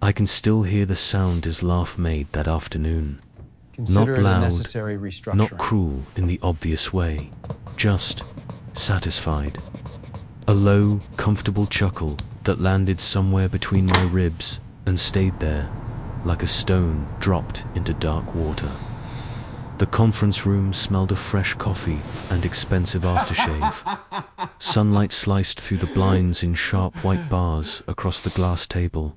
I can still hear the sound his laugh made that afternoon. Consider Not it a loud, necessary restructuring. not cruel in the obvious way, just satisfied. A low, comfortable chuckle that landed somewhere between my ribs and stayed there, like a stone dropped into dark water. The conference room smelled of fresh coffee and expensive aftershave. Sunlight sliced through the blinds in sharp white bars across the glass table.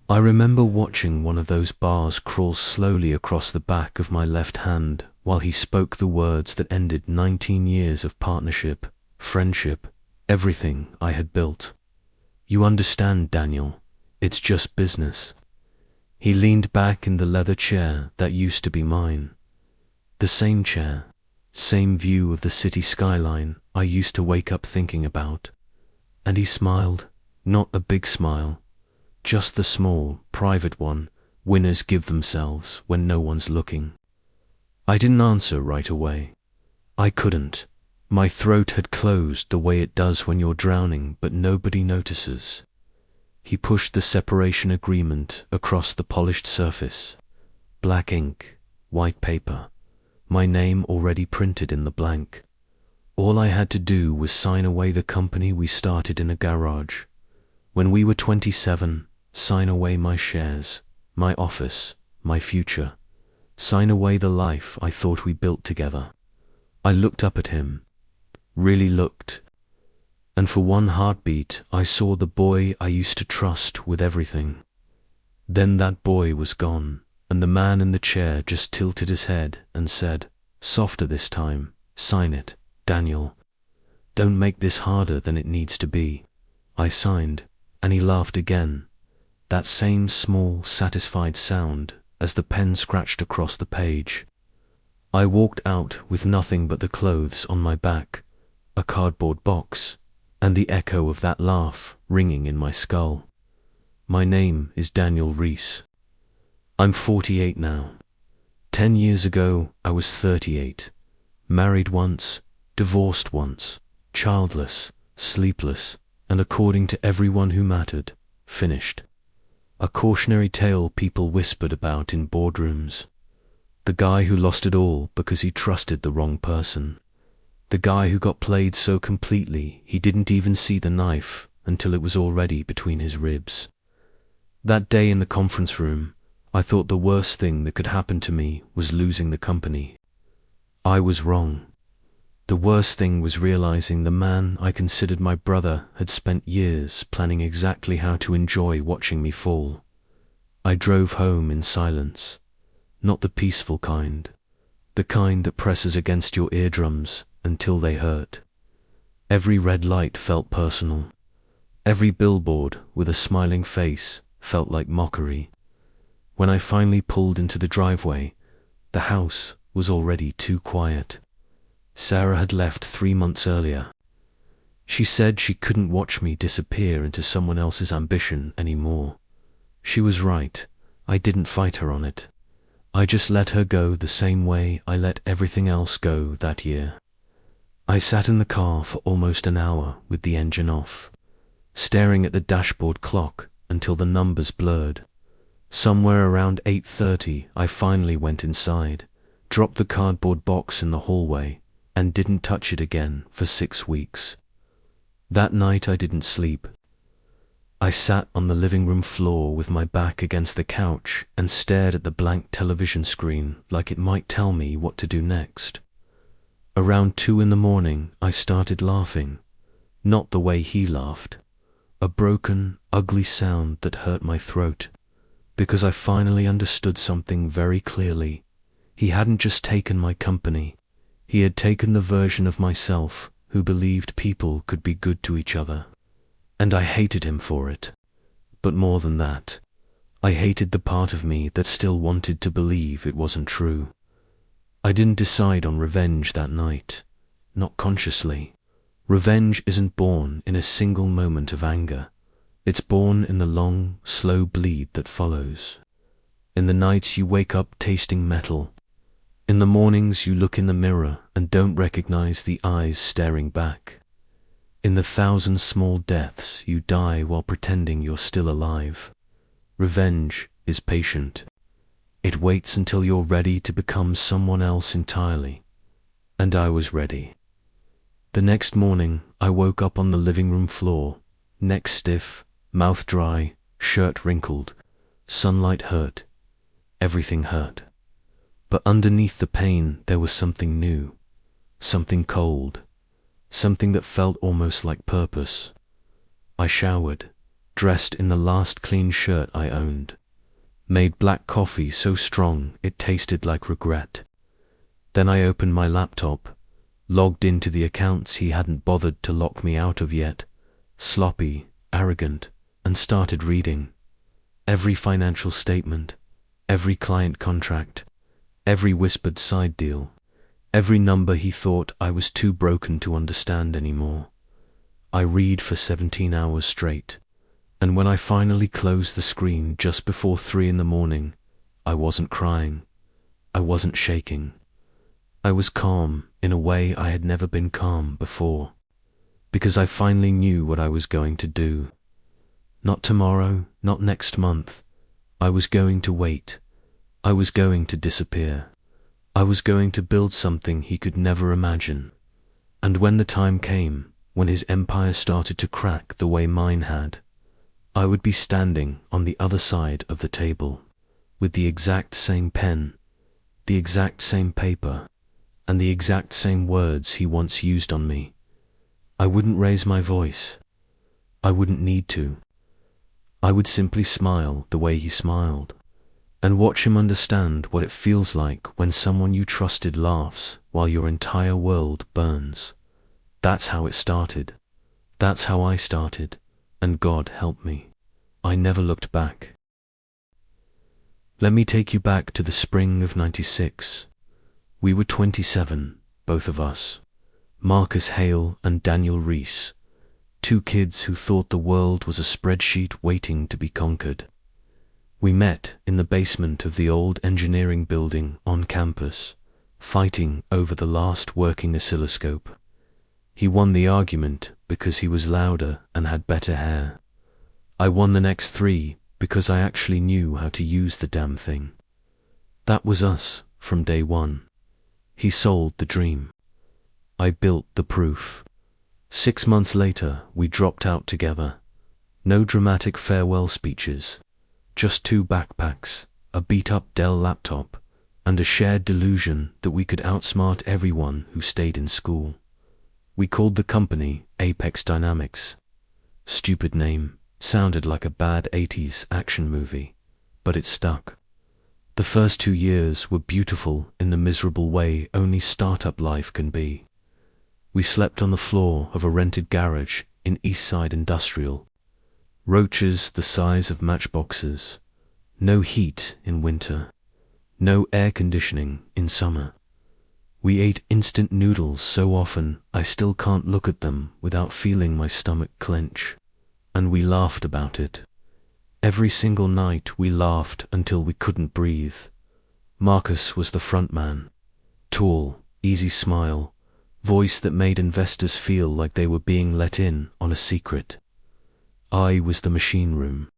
I remember watching one of those bars crawl slowly across the back of my left hand while he spoke the words that ended 19 years of partnership, friendship, everything I had built. You understand, Daniel, it's just business. He leaned back in the leather chair that used to be mine. The same chair, same view of the city skyline I used to wake up thinking about. And he smiled, not a big smile, just the small, private one winners give themselves when no one's looking. I didn't answer right away. I couldn't. My throat had closed the way it does when you're drowning but nobody notices. He pushed the separation agreement across the polished surface. Black ink, white paper, my name already printed in the blank. All I had to do was sign away the company we started in a garage. When we were 27, sign away my shares, my office, my future. Sign away the life I thought we built together. I looked up at him, really looked, and for one heartbeat I saw the boy I used to trust with everything. Then that boy was gone, and the man in the chair just tilted his head and said, softer this time, sign it, Daniel. Don't make this harder than it needs to be. I signed, and he laughed again. That same small, satisfied sound as the pen scratched across the page. I walked out with nothing but the clothes on my back, a cardboard box, and the echo of that laugh ringing in my skull. My name is Daniel Reese. I'm 48 now. 10 years ago, I was 38. Married once, divorced once, childless, sleepless, and according to everyone who mattered, finished. A cautionary tale people whispered about in boardrooms. The guy who lost it all because he trusted the wrong person. The guy who got played so completely he didn't even see the knife until it was already between his ribs. That day in the conference room, I thought the worst thing that could happen to me was losing the company. I was wrong. The worst thing was realizing the man I considered my brother had spent years planning exactly how to enjoy watching me fall. I drove home in silence, not the peaceful kind, the kind that presses against your eardrums until they hurt. Every red light felt personal. Every billboard with a smiling face felt like mockery. When I finally pulled into the driveway, the house was already too quiet. Sarah had left 3 months earlier. She said she couldn't watch me disappear into someone else's ambition anymore. She was right. I didn't fight her on it. I just let her go the same way I let everything else go that year. I sat in the car for almost an hour with the engine off, staring at the dashboard clock until the numbers blurred. Somewhere around 8:30, I finally went inside, dropped the cardboard box in the hallway, and didn't touch it again for 6 weeks. That night I didn't sleep. I sat on the living room floor with my back against the couch and stared at the blank television screen like it might tell me what to do next. Around 2 in the morning, I started laughing, not the way he laughed, a broken, ugly sound that hurt my throat, because I finally understood something very clearly. He hadn't just taken my company. He had taken the version of myself who believed people could be good to each other. And I hated him for it. But more than that, I hated the part of me that still wanted to believe it wasn't true. I didn't decide on revenge that night, not consciously. Revenge isn't born in a single moment of anger. It's born in the long, slow bleed that follows. In the nights you wake up tasting metal. In the mornings you look in the mirror and don't recognize the eyes staring back. In the 1,000 small deaths you die while pretending you're still alive. Revenge is patient. It waits until you're ready to become someone else entirely. And I was ready. The next morning, I woke up on the living room floor, neck stiff, mouth dry, shirt wrinkled. Sunlight hurt. Everything hurt. But underneath the pain, there was something new. Something cold. Something that felt almost like purpose. I showered, dressed in the last clean shirt I owned. Made black coffee so strong it tasted like regret. Then I opened my laptop, logged into the accounts he hadn't bothered to lock me out of yet, sloppy, arrogant, and started reading. Every financial statement, every client contract, every whispered side deal, every number he thought I was too broken to understand anymore. I read for 17 hours straight. And when I finally closed the screen just before 3 in the morning, I wasn't crying. I wasn't shaking. I was calm in a way I had never been calm before, because I finally knew what I was going to do. Not tomorrow, not next month. I was going to wait. I was going to disappear. I was going to build something he could never imagine. And when the time came, when his empire started to crack the way mine had, I would be standing on the other side of the table, with the exact same pen, the exact same paper, and the exact same words he once used on me. I wouldn't raise my voice. I wouldn't need to. I would simply smile the way he smiled, and watch him understand what it feels like when someone you trusted laughs while your entire world burns. That's how it started. That's how I started. And God help me, I never looked back. Let me take you back to the spring of '96. We were 27, both of us. Marcus Hale and Daniel Reese, two kids who thought the world was a spreadsheet waiting to be conquered. We met in the basement of the old engineering building on campus, fighting over the last working oscilloscope. He won the argument because he was louder and had better hair. I won the next 3 because I actually knew how to use the damn thing. That was us from day one. He sold the dream. I built the proof. 6 months later, we dropped out together. No dramatic farewell speeches. Just 2 backpacks, a beat-up Dell laptop, and a shared delusion that we could outsmart everyone who stayed in school. We called the company Apex Dynamics. Stupid name, sounded like a bad 80s action movie, but it stuck. The first 2 years were beautiful in the miserable way only startup life can be. We slept on the floor of a rented garage in Eastside Industrial. Roaches the size of matchboxes. No heat in winter. No air conditioning in summer. We ate instant noodles so often I still can't look at them without feeling my stomach clench. And we laughed about it. Every single night we laughed until we couldn't breathe. Marcus was the front man. Tall, easy smile, voice that made investors feel like they were being let in on a secret. I was the machine room.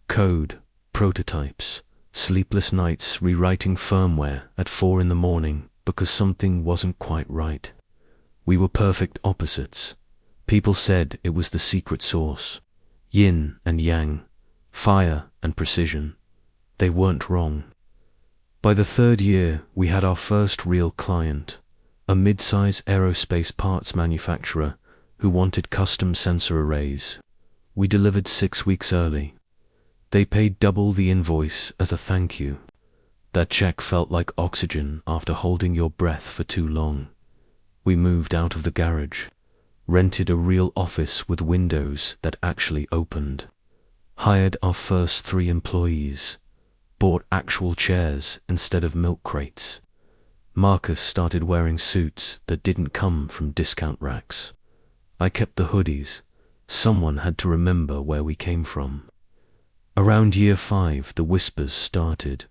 Code, prototypes, sleepless nights rewriting firmware at 4 in the morning because something wasn't quite right. We were perfect opposites. People said it was the secret sauce. Yin and yang, fire and precision. They weren't wrong. By the 3rd year, we had our first real client, a mid-size aerospace parts manufacturer who wanted custom sensor arrays. We delivered 6 weeks early. They paid double the invoice as a thank you. That check felt like oxygen after holding your breath for too long. We moved out of the garage, rented a real office with windows that actually opened, hired our first 3 employees, bought actual chairs instead of milk crates. Marcus started wearing suits that didn't come from discount racks. I kept the hoodies. Someone had to remember where we came from. Around year 5, the whispers started.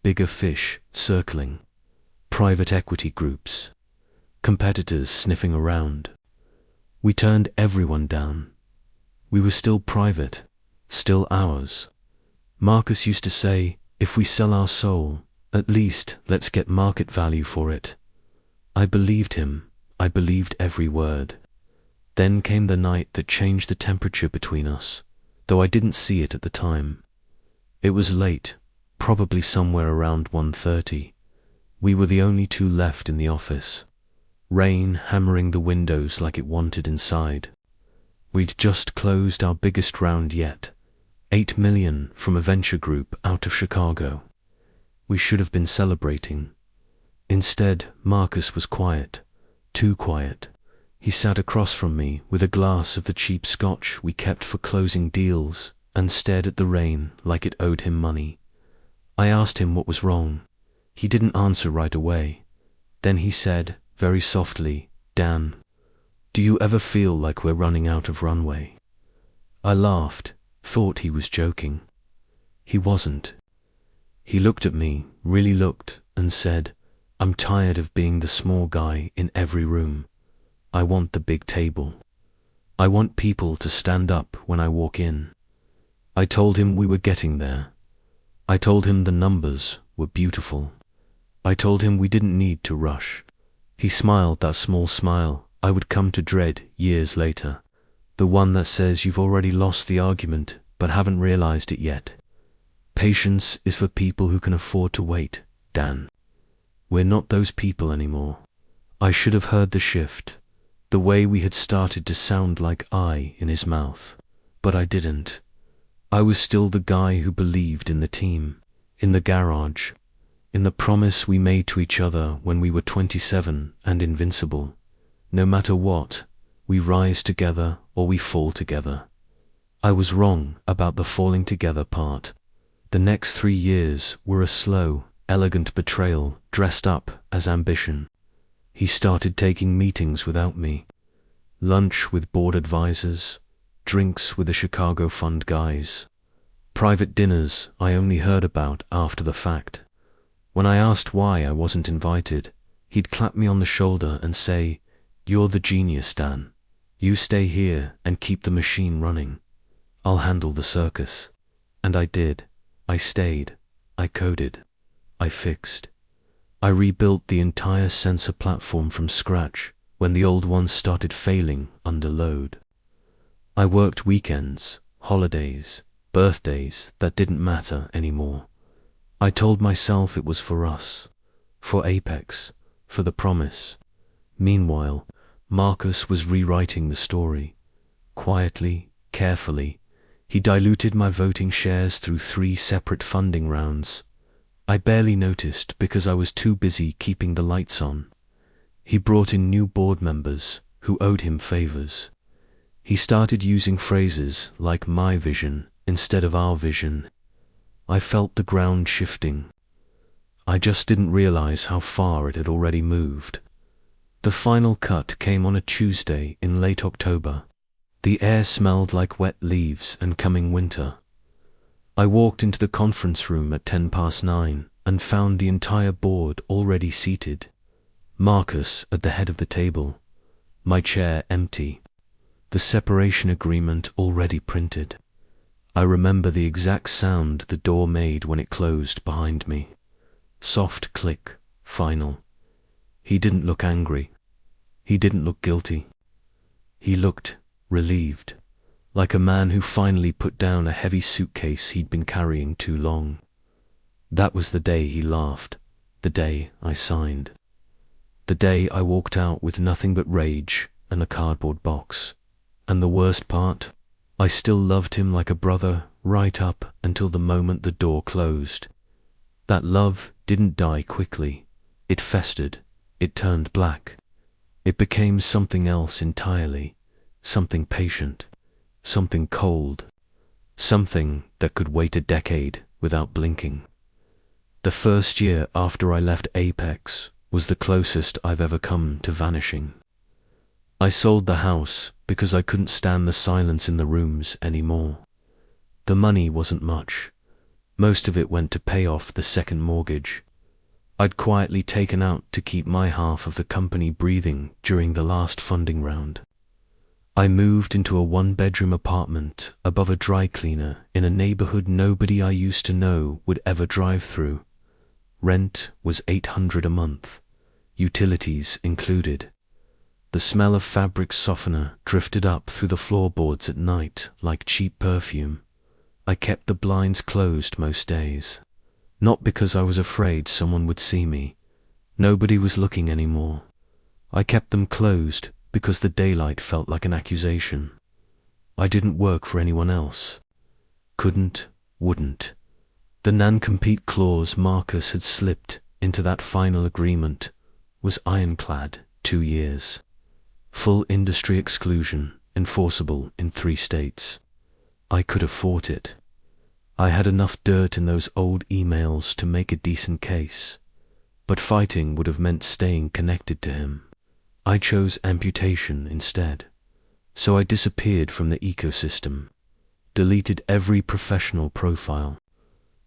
Bigger fish circling. Private equity groups. Competitors sniffing around. We turned everyone down. We were still private, still ours. Marcus used to say, if we sell our soul, at least let's get market value for it. I believed him. I believed every word. Then came the night that changed the temperature between us, though I didn't see it at the time. It was late, probably somewhere around 1:30. We were the only two left in the office. Rain hammering the windows like it wanted inside. We'd just closed our biggest round yet, 8 million from a venture group out of Chicago. We should have been celebrating. Instead, Marcus was quiet, too quiet. He sat across from me with a glass of the cheap scotch we kept for closing deals and stared at the rain like it owed him money. I asked him what was wrong. He didn't answer right away. Then he said, very softly, Dan, do you ever feel like we're running out of runway? I laughed, thought he was joking. He wasn't. He looked at me, really looked, and said, I'm tired of being the small guy in every room. I want the big table. I want people to stand up when I walk in. I told him we were getting there. I told him the numbers were beautiful. I told him we didn't need to rush. He smiled that small smile I would come to dread years later, the one that says you've already lost the argument but haven't realized it yet. Patience is for people who can afford to wait, Dan. We're not those people anymore. I should have heard the shift, the way we had started to sound like I in his mouth, but I didn't. I was still the guy who believed in the team, in the garage, in the promise we made to each other when we were 27 and invincible. No matter what, we rise together or we fall together. I was wrong about the falling together part. The next 3 years were a slow, elegant betrayal dressed up as ambition. He started taking meetings without me. Lunch with board advisors, drinks with the Chicago fund guys. Private dinners I only heard about after the fact. When I asked why I wasn't invited, he'd clap me on the shoulder and say, you're the genius, Dan. You stay here and keep the machine running. I'll handle the circus. And I did. I stayed. I coded. I fixed. I rebuilt the entire sensor platform from scratch when the old ones started failing under load. I worked weekends, holidays, birthdays that didn't matter anymore. I told myself it was for us, for Apex, for the promise. Meanwhile, Marcus was rewriting the story. Quietly, carefully, he diluted my voting shares through 3 separate funding rounds. I barely noticed because I was too busy keeping the lights on. He brought in new board members who owed him favors. He started using phrases like my vision instead of our vision. I felt the ground shifting. I just didn't realize how far it had already moved. The final cut came on a Tuesday in late October. The air smelled like wet leaves and coming winter. I walked into the conference room at 9:10 and found the entire board already seated. Marcus at the head of the table, my chair empty, the separation agreement already printed. I remember the exact sound the door made when it closed behind me. Soft click, final. He didn't look angry. He didn't look guilty. He looked relieved, like a man who finally put down a heavy suitcase he'd been carrying too long. That was the day he laughed, the day I signed. The day I walked out with nothing but rage and a cardboard box. And the worst part, I still loved him like a brother right up until the moment the door closed. That love didn't die quickly. It festered. It turned black. It became something else entirely. Something patient. Something cold. Something that could wait a decade without blinking. The first year after I left Apex was the closest I've ever come to vanishing. I sold the house because I couldn't stand the silence in the rooms anymore. The money wasn't much. Most of it went to pay off the second mortgage. I'd quietly taken out to keep my half of the company breathing during the last funding round. I moved into a one-bedroom apartment above a dry cleaner in a neighborhood nobody I used to know would ever drive through. Rent was $800 a month, utilities included. The smell of fabric softener drifted up through the floorboards at night like cheap perfume. I kept the blinds closed most days. Not because I was afraid someone would see me. Nobody was looking anymore. I kept them closed because the daylight felt like an accusation. I didn't work for anyone else. Couldn't, wouldn't. The non-compete clause Marcus had slipped into that final agreement was ironclad. 2 years. Full industry exclusion, enforceable in 3 states. I could have fought it. I had enough dirt in those old emails to make a decent case, but fighting would have meant staying connected to him. I chose amputation instead, so I disappeared from the ecosystem, deleted every professional profile,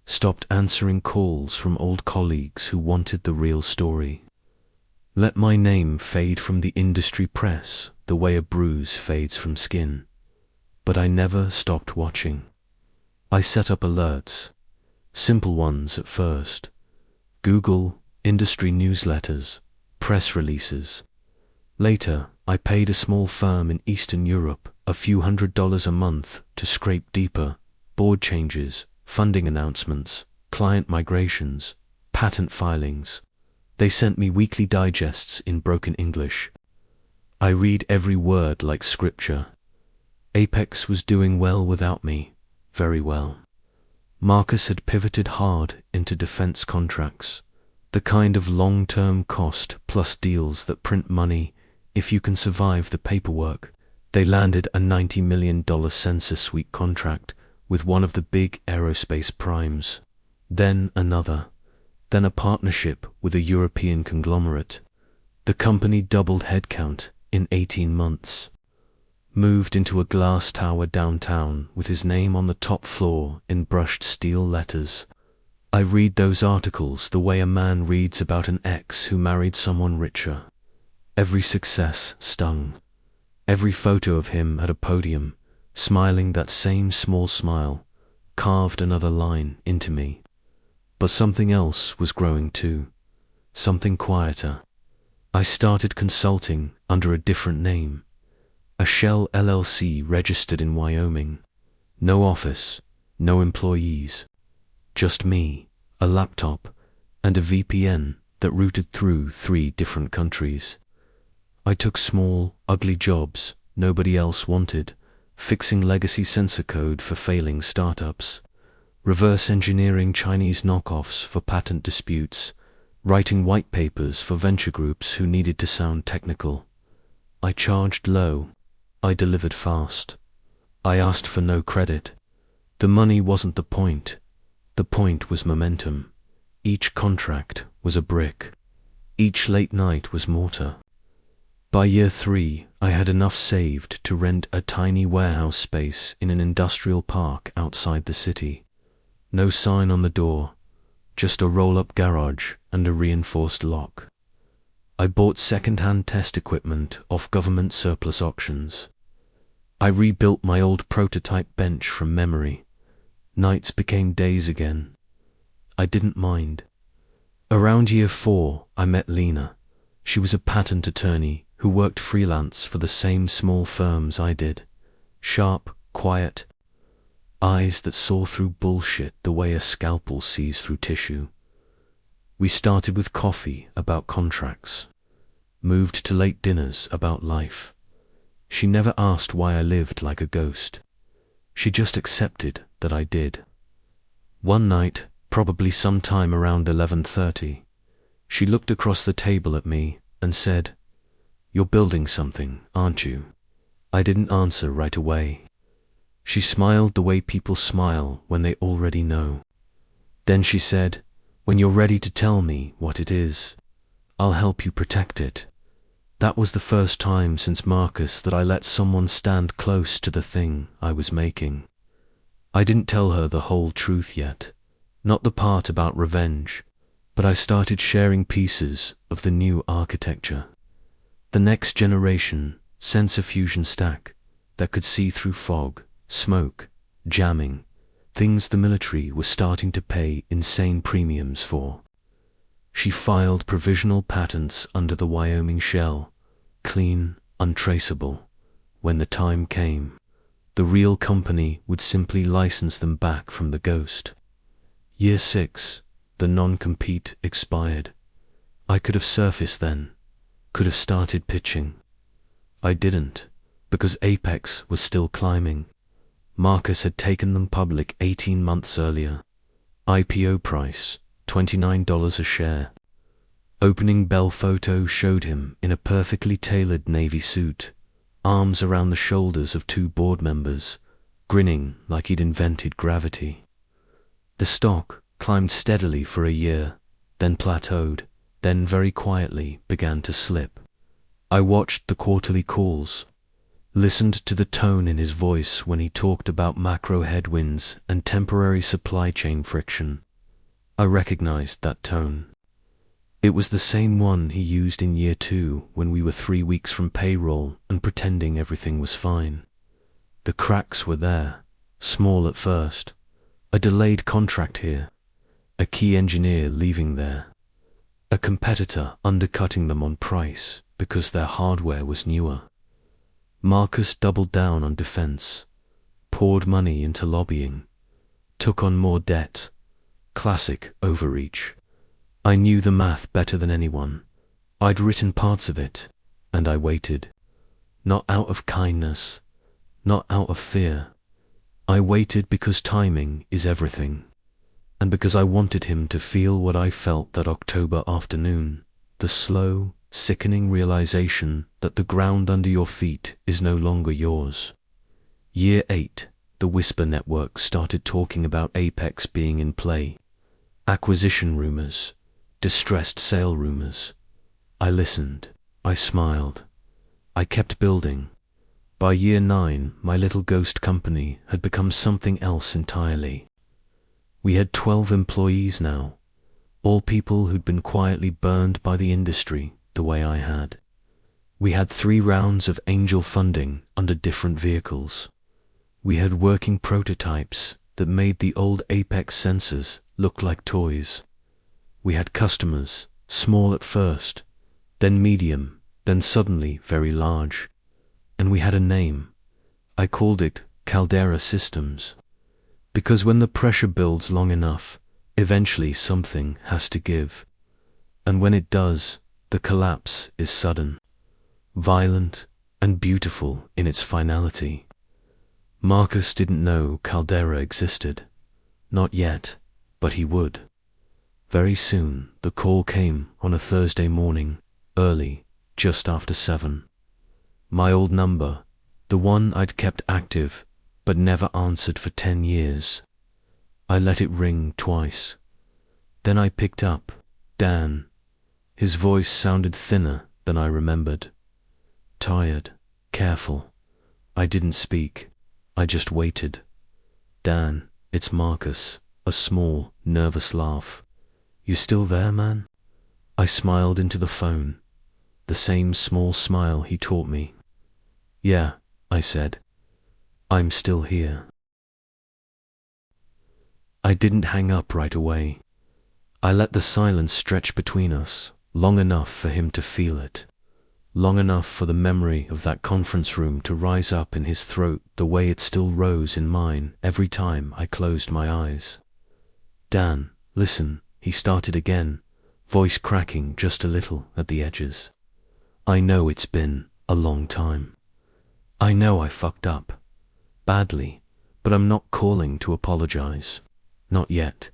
stopped answering calls from old colleagues who wanted the real story. Let my name fade from the industry press the way a bruise fades from skin. But I never stopped watching. I set up alerts, simple ones at first. Google, industry newsletters, press releases. Later, I paid a small firm in Eastern Europe a few $100s a month to scrape deeper: board changes, funding announcements, client migrations, patent filings. They sent me weekly digests in broken English. I read every word like scripture. Apex was doing well without me, very well. Marcus had pivoted hard into defense contracts, the kind of long-term cost plus deals that print money if you can survive the paperwork. They landed a $90 million sensor suite contract with one of the big aerospace primes, then another, then a partnership with a European conglomerate. The company doubled headcount in 18 months. Moved into a glass tower downtown with his name on the top floor in brushed steel letters. I read those articles the way a man reads about an ex who married someone richer. Every success stung. Every photo of him at a podium, smiling that same small smile, carved another line into me. But something else was growing too. Something quieter. I started consulting under a different name. A shell LLC registered in Wyoming. No office, no employees. Just me, a laptop, and a VPN that routed through 3 different countries. I took small, ugly jobs nobody else wanted, fixing legacy sensor code for failing startups, reverse engineering Chinese knockoffs for patent disputes, writing white papers for venture groups who needed to sound technical. I charged low. I delivered fast. I asked for no credit. The money wasn't the point. The point was momentum. Each contract was a brick. Each late night was mortar. By year 3, I had enough saved to rent a tiny warehouse space in an industrial park outside the city. No sign on the door, just a roll-up garage and a reinforced lock. I bought second-hand test equipment off government surplus auctions. I rebuilt my old prototype bench from memory. Nights became days again. I didn't mind. Around year 4, I met Lena. She was a patent attorney who worked freelance for the same small firms I did. Sharp, quiet, eyes that saw through bullshit the way a scalpel sees through tissue. We started with coffee about contracts, moved to late dinners about life. She never asked why I lived like a ghost. She just accepted that I did. One night, probably sometime around 11:30, she looked across the table at me and said, "You're building something, aren't you?" I didn't answer right away. She smiled the way people smile when they already know. Then she said, "When you're ready to tell me what it is, I'll help you protect it." That was the first time since Marcus that I let someone stand close to the thing I was making. I didn't tell her the whole truth yet, not the part about revenge, but I started sharing pieces of the new architecture. The next generation sensor fusion stack, that could see through fog, smoke, jamming, things the military was starting to pay insane premiums for. She filed provisional patents under the Wyoming shell, clean, untraceable. When the time came, the real company would simply license them back from the ghost. Year 6, the non-compete expired. I could have surfaced then, could have started pitching. I didn't, because Apex was still climbing. Marcus had taken them public 18 months earlier. IPO price, $29 a share. Opening bell photo showed him in a perfectly tailored navy suit, arms around the shoulders of 2 board members, grinning like he'd invented gravity. The stock climbed steadily for a year, then plateaued, then very quietly began to slip. I watched the quarterly calls, listened to the tone in his voice when he talked about macro headwinds and temporary supply chain friction. I recognized that tone. It was the same one he used in year 2 when we were 3 weeks from payroll and pretending everything was fine. The cracks were there, small at first. A delayed contract here, a key engineer leaving there, a competitor undercutting them on price because their hardware was newer. Marcus doubled down on defense, poured money into lobbying, took on more debt. Classic overreach. I knew the math better than anyone. I'd written parts of it, and I waited. Not out of kindness, not out of fear. I waited because timing is everything, and because I wanted him to feel what I felt that October afternoon, the slow, sickening realization that the ground under your feet is no longer yours. Year 8, the Whisper Network started talking about Apex being in play. Acquisition rumors, distressed sale rumors. I listened, I smiled. I kept building. By year 9, my little ghost company had become something else entirely. We had 12 employees now, all people who'd been quietly burned by the industry the way I had. We had 3 rounds of angel funding under different vehicles. We had working prototypes that made the old Apex sensors look like toys. We had customers, small at first, then medium, then suddenly very large. And we had a name. I called it Caldera Systems. Because when the pressure builds long enough, eventually something has to give. And when it does, the collapse is sudden, violent, and beautiful in its finality. Marcus didn't know Caldera existed. Not yet, but he would. Very soon, the call came on a Thursday morning, early, just after 7. My old number, the one I'd kept active, but never answered for 10 years. I let it ring twice. Then I picked up, Dan. His voice sounded thinner than I remembered. Tired, careful. I didn't speak. I just waited. Dan, it's Marcus. A small, nervous laugh. You still there, man? I smiled into the phone. The same small smile he taught me. Yeah, I said. I'm still here. I didn't hang up right away. I let the silence stretch between us, long enough for him to feel it. Long enough for the memory of that conference room to rise up in his throat the way it still rose in mine every time I closed my eyes. Dan, listen, he started again, voice cracking just a little at the edges. I know it's been a long time. I know I fucked up. Badly, but I'm not calling to apologize. Not yet.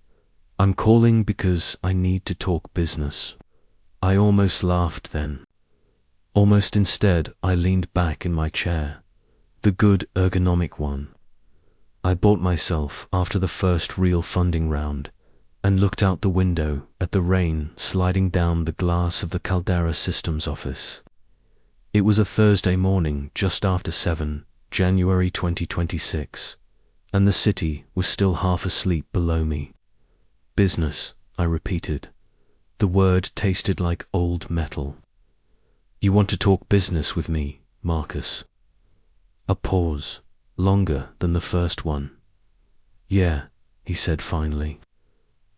I'm calling because I need to talk business. I almost laughed then. Almost instead, I leaned back in my chair, the good ergonomic one. I bought myself after the first real funding round and looked out the window at the rain sliding down the glass of the Caldera Systems office. It was a Thursday morning just after 7, January 2026, and the city was still half asleep below me. Business, I repeated. The word tasted like old metal. You want to talk business with me, Marcus? A pause, longer than the first one. Yeah, he said finally.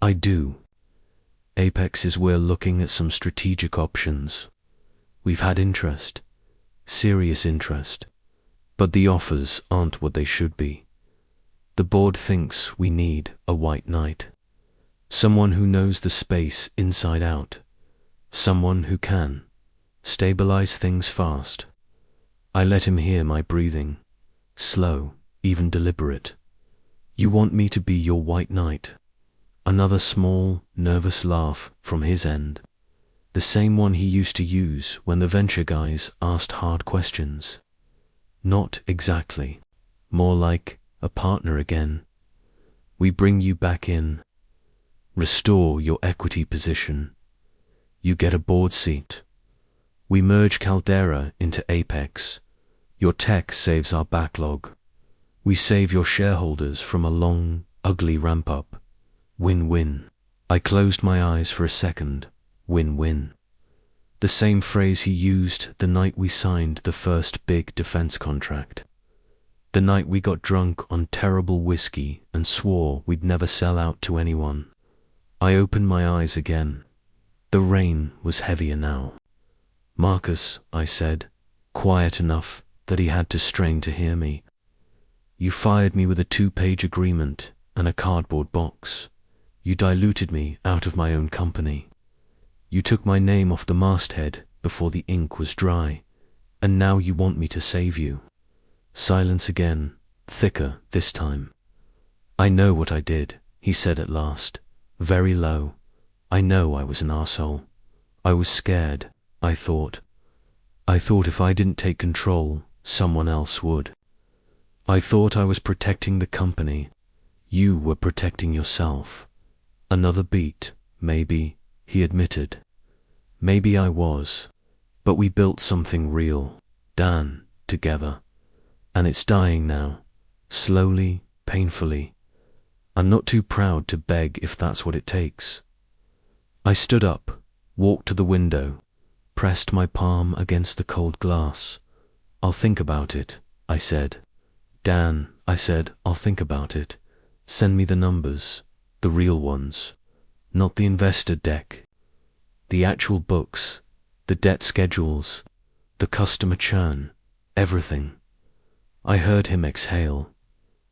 I do. Apex is we're looking at some strategic options. We've had interest, serious interest, but the offers aren't what they should be. The board thinks we need a white knight. Someone who knows the space inside out. Someone who can stabilize things fast. I let him hear my breathing, slow, even deliberate. You want me to be your white knight? Another small, nervous laugh from his end. The same one he used to use when the venture guys asked hard questions. Not exactly. More like a partner again. We bring you back in. Restore your equity position. You get a board seat. We merge Caldera into Apex. Your tech saves our backlog. We save your shareholders from a long, ugly ramp-up. Win-win. I closed my eyes for a second. Win-win. The same phrase he used the night we signed the first big defense contract. The night we got drunk on terrible whiskey and swore we'd never sell out to anyone. I opened my eyes again. The rain was heavier now. Marcus, I said, quiet enough that he had to strain to hear me. You fired me with a 2-page agreement and a cardboard box. You diluted me out of my own company. You took my name off the masthead before the ink was dry, and now you want me to save you. Silence again, thicker this time. I know what I did, he said at last, very low. I know I was an arsehole. I was scared, I thought. I thought if I didn't take control, someone else would. I thought I was protecting the company. You were protecting yourself. Another beat, maybe, he admitted. Maybe I was. But we built something real, Dan, together. And it's dying now. Slowly, painfully. I'm not too proud to beg if that's what it takes. I stood up, walked to the window, pressed my palm against the cold glass. I'll think about it, I said. Dan, I said, I'll think about it. Send me the numbers, the real ones, not the investor deck. The actual books, the debt schedules, the customer churn, everything. I heard him exhale.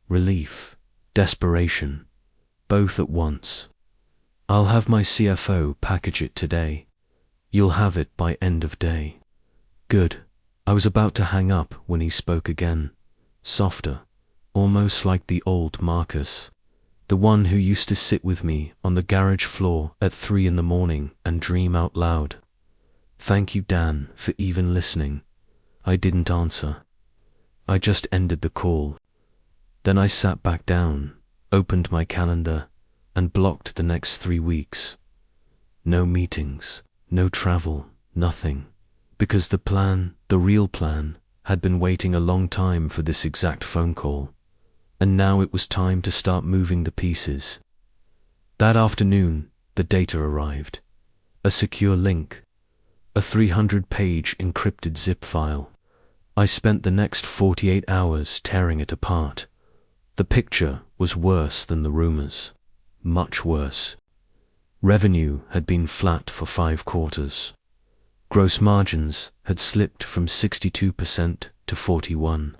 Relief, desperation, both at once. I'll have my CFO package it today. You'll have it by end of day. Good. I was about to hang up when he spoke again. Softer, almost like the old Marcus. The one who used to sit with me on the garage floor at 3 a.m. and dream out loud. Thank you, Dan, for even listening. I didn't answer. I just ended the call. Then I sat back down, opened my calendar, and blocked the next 3 weeks. No meetings, no travel, nothing. Because the plan, the real plan, had been waiting a long time for this exact phone call. And now it was time to start moving the pieces. That afternoon, the data arrived. A secure link. A 300-page encrypted zip file. I spent the next 48 hours tearing it apart. The picture was worse than the rumors. Much worse. Revenue had been flat for 5 quarters. Gross margins had slipped from 62% to 41%.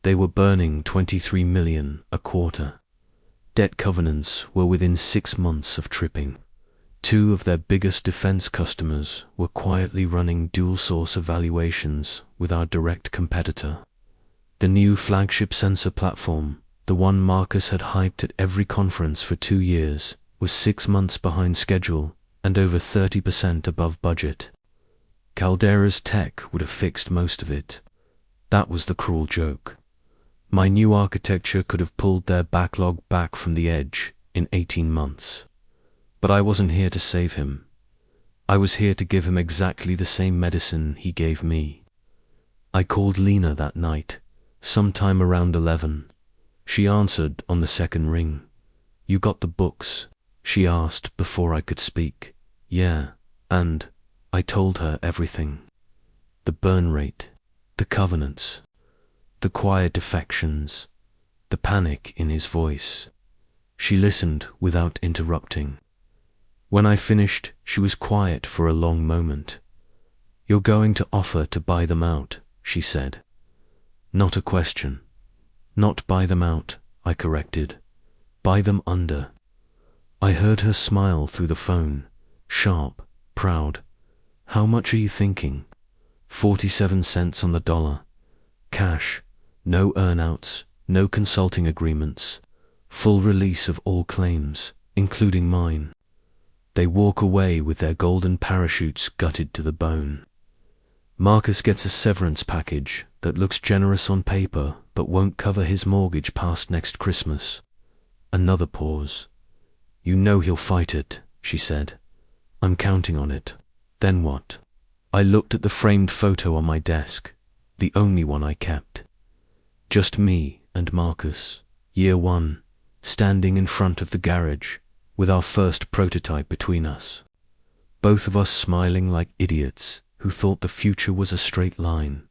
They were burning $23 million a quarter. Debt covenants were within 6 months of tripping. 2 of their biggest defense customers were quietly running dual-source evaluations with our direct competitor. The new flagship sensor platform, the one Marcus had hyped at every conference for 2 years, was 6 months behind schedule and over 30% above budget. Caldera's tech would have fixed most of it. That was the cruel joke. My new architecture could have pulled their backlog back from the edge in 18 months. But I wasn't here to save him. I was here to give him exactly the same medicine he gave me. I called Lena that night, sometime around 11. She answered on the second ring. You got the books? She asked before I could speak. Yeah, and I told her everything. The burn rate, the covenants. the quiet defections, the panic in his voice. She listened without interrupting. When I finished, she was quiet for a long moment. "You're going to offer to buy them out," she said. "Not a question." "Not buy them out," I corrected. "Buy them under." I heard her smile through the phone, sharp, proud. "How much are you thinking?" 47 cents on the dollar. Cash, no earnouts, no consulting agreements, full release of all claims, including mine. They walk away with their golden parachutes gutted to the bone. Marcus gets a severance package that looks generous on paper but won't cover his mortgage past next Christmas. Another pause. "You know he'll fight it," she said. "I'm counting on it." "Then what?" I looked at the framed photo on my desk, the only one I kept. Just me and Marcus, year one, standing in front of the garage, with our first prototype between us. Both of us smiling like idiots who thought the future was a straight line.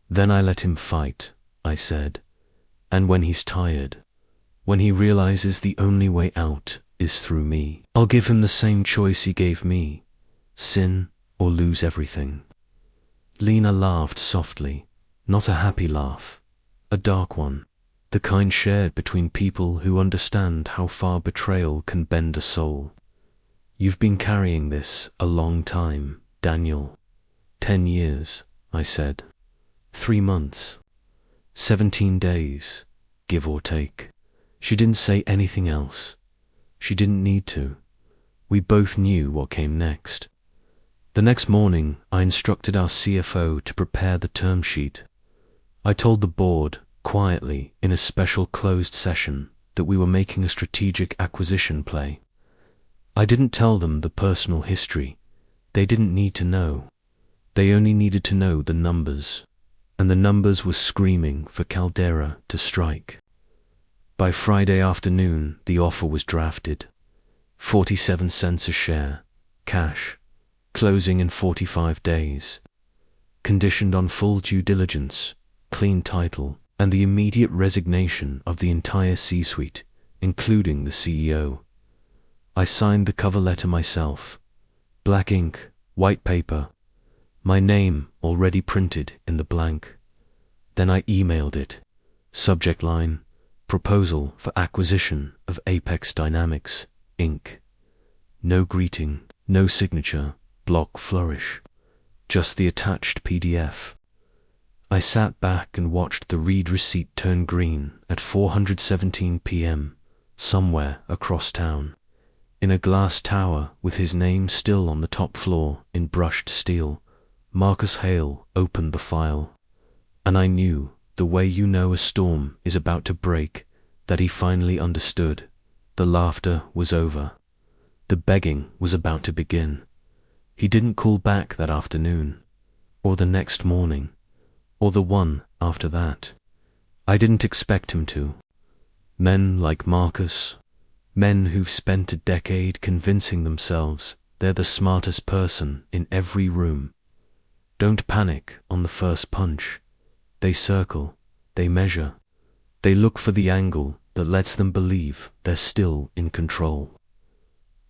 "Then I let him fight," I said. "And when he's tired, when he realizes the only way out is through me, I'll give him the same choice he gave me, sin or lose everything." Lena laughed softly, not a happy laugh, a dark one, the kind shared between people who understand how far betrayal can bend a soul. "You've been carrying this a long time, Daniel." 10 years, I said. 3 months. 17 days, give or take. She didn't say anything else. She didn't need to. We both knew what came next. The next morning, I instructed our CFO to prepare the term sheet. I told the board, quietly, in a special closed session, that we were making a strategic acquisition play. I didn't tell them the personal history. They didn't need to know. They only needed to know the numbers. And the numbers were screaming for Caldera to strike. By Friday afternoon, the offer was drafted. 47 cents a share, cash, closing in 45 days. Conditioned on full due diligence, clean title, and the immediate resignation of the entire C-suite, including the CEO. I signed the cover letter myself. Black ink, white paper, my name already printed in the blank. Then I emailed it. Subject line, proposal for acquisition of Apex Dynamics, Inc. No greeting, no signature, block flourish. Just the attached PDF. I sat back and watched the read receipt turn green at 4:17 p.m., somewhere across town. In a glass tower with his name still on the top floor in brushed steel, Marcus Hale opened the file. And I knew, the way you know a storm is about to break, that he finally understood. The laughter was over. The begging was about to begin. He didn't call back that afternoon, or the next morning, or the one after that. I didn't expect him to. Men like Marcus, men who've spent a decade convincing themselves they're the smartest person in every room, don't panic on the first punch. They circle, they measure, they look for the angle that lets them believe they're still in control.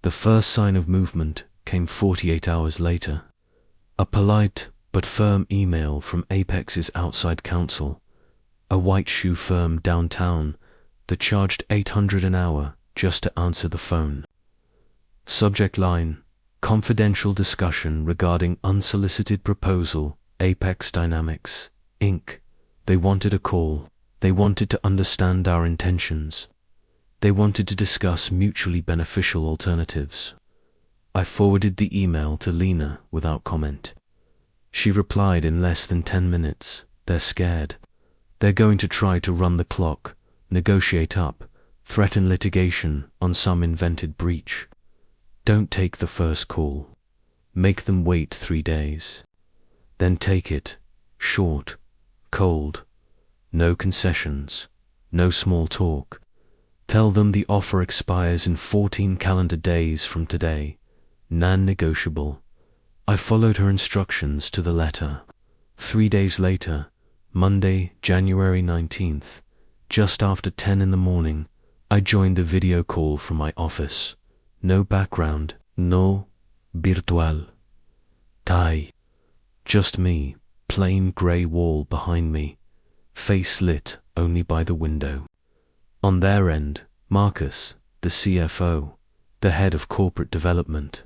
The first sign of movement came 48 hours later. A polite but firm email from Apex's outside counsel, a white shoe firm downtown that charged $800 an hour just to answer the phone. Subject line, confidential discussion regarding unsolicited proposal, Apex Dynamics, Inc. They wanted a call. They wanted to understand our intentions. They wanted to discuss mutually beneficial alternatives. I forwarded the email to Lena without comment. She replied in less than 10 minutes. They're scared. They're going to try to run the clock, negotiate up, threaten litigation on some invented breach. Don't take the first call. Make them wait 3 days. Then take it, short, cold, no concessions, no small talk. Tell them the offer expires in 14 calendar days from today, non-negotiable. I followed her instructions to the letter. 3 days later, Monday, January 19th, just after 10 in the morning, I joined the video call from my office. No background, no virtual. Tai. Just me, plain grey wall behind me, face lit only by the window. On their end, Marcus, the CFO, the head of corporate development,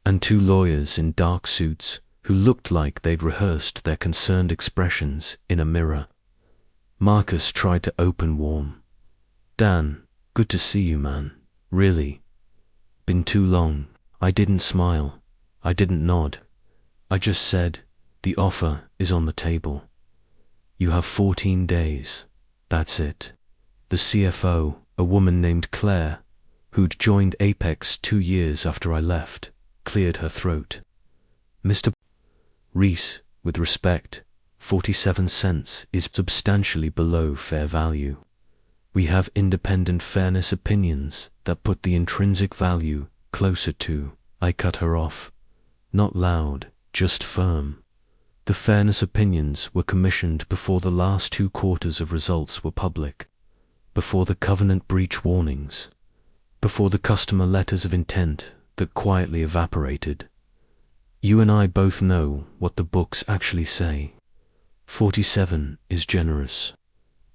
and two lawyers in dark suits who looked like they'd rehearsed their concerned expressions in a mirror. Marcus tried to open warm. Dan, good to see you, man. Really. Been too long. I didn't smile. I didn't nod. I just said, the offer is on the table. You have 14 days. That's it. The CFO, a woman named Claire, who'd joined Apex 2 years after I left, cleared her throat. Mr. Reese, with respect, 47 cents is substantially below fair value. We have independent fairness opinions that put the intrinsic value closer to. I cut her off. Not loud, just firm. The fairness opinions were commissioned before the last 2 quarters of results were public, before the covenant breach warnings, before the customer letters of intent that quietly evaporated. You and I both know what the books actually say. 47 is generous.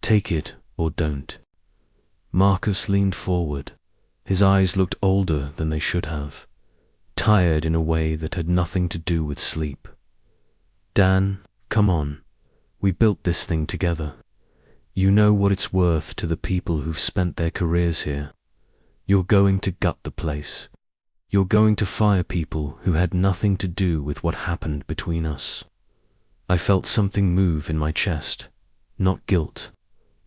Take it or don't. Marcus leaned forward. His eyes looked older than they should have, tired in a way that had nothing to do with sleep. Dan, come on. We built this thing together. You know what it's worth to the people who've spent their careers here. You're going to gut the place. You're going to fire people who had nothing to do with what happened between us. I felt something move in my chest. Not guilt.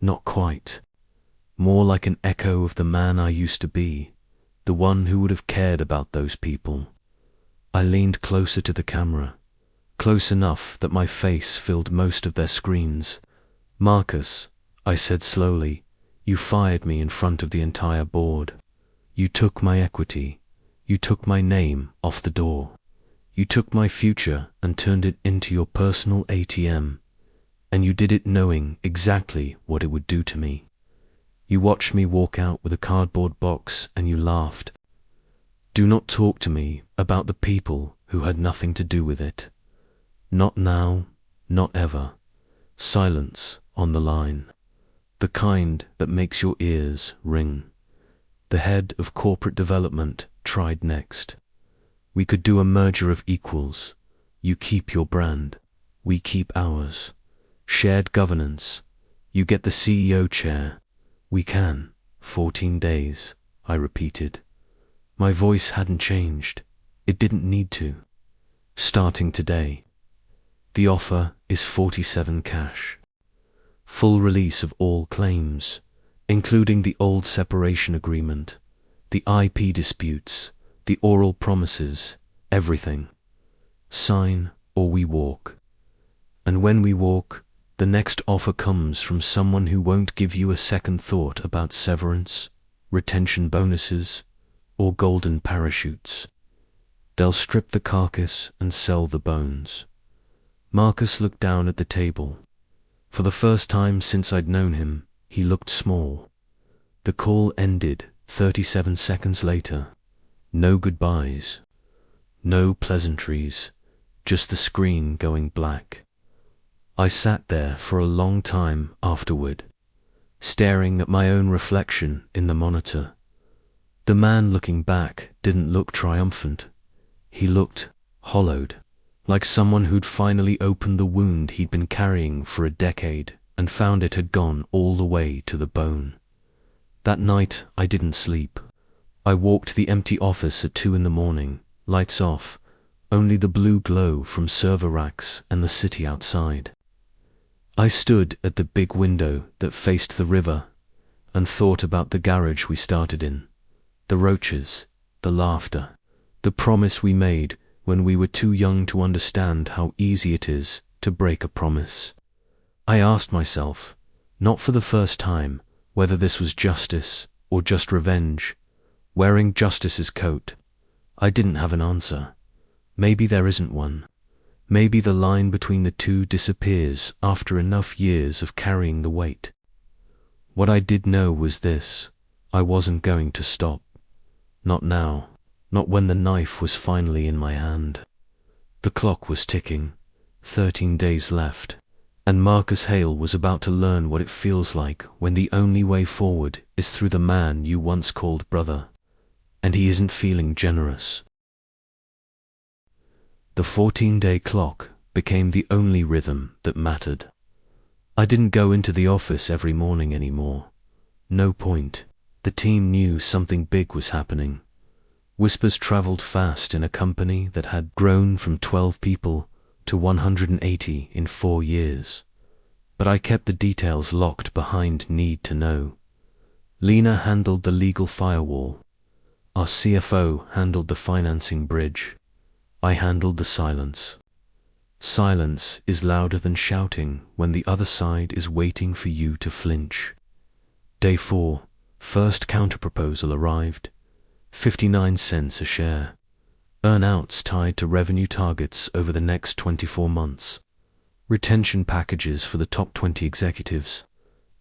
Not quite. More like an echo of the man I used to be, the one who would have cared about those people. I leaned closer to the camera, close enough that my face filled most of their screens. Marcus, I said slowly, you fired me in front of the entire board. You took my equity. You took my name off the door. You took my future and turned it into your personal ATM. And you did it knowing exactly what it would do to me. You watched me walk out with a cardboard box and you laughed. Do not talk to me about the people who had nothing to do with it. Not now, not ever. Silence on the line. The kind that makes your ears ring. The head of corporate development tried next. We could do a merger of equals. You keep your brand. We keep ours. Shared governance. You get the CEO chair. We can. 14 days, I repeated. My voice hadn't changed. It didn't need to. Starting today. The offer is 47 cash. Full release of all claims, including the old separation agreement, the IP disputes, the oral promises, everything. Sign or we walk. And when we walk, the next offer comes from someone who won't give you a second thought about severance, retention bonuses, or golden parachutes. They'll strip the carcass and sell the bones. Marcus looked down at the table. For the first time since I'd known him, he looked small. The call ended 37 seconds later. No goodbyes. No pleasantries. Just the screen going black. I sat there for a long time afterward, staring at my own reflection in the monitor. The man looking back didn't look triumphant. He looked hollowed, like someone who'd finally opened the wound he'd been carrying for a decade and found it had gone all the way to the bone. That night I didn't sleep. I walked the empty office at 2 in the morning, lights off, only the blue glow from server racks and the city outside. I stood at the big window that faced the river and thought about the garage we started in, the roaches, the laughter, the promise we made when we were too young to understand how easy it is to break a promise. I asked myself, not for the first time, whether this was justice or just revenge, wearing justice's coat. I didn't have an answer. Maybe there isn't one. Maybe the line between the two disappears after enough years of carrying the weight. What I did know was this: I wasn't going to stop. Not now. Not when the knife was finally in my hand. The clock was ticking, 13 days left, and Marcus Hale was about to learn what it feels like when the only way forward is through the man you once called brother, and he isn't feeling generous. The 14-day clock became the only rhythm that mattered. I didn't go into the office every morning anymore. No point. The team knew something big was happening. Whispers traveled fast in a company that had grown from 12 people to 180 in 4 years. But I kept the details locked behind need to know. Lena handled the legal firewall. Our CFO handled the financing bridge. I handled the silence. Silence is louder than shouting when the other side is waiting for you to flinch. Day 4, first counterproposal arrived. 59 cents a share. Earn-outs tied to revenue targets over the next 24 months. Retention packages for the top 20 executives.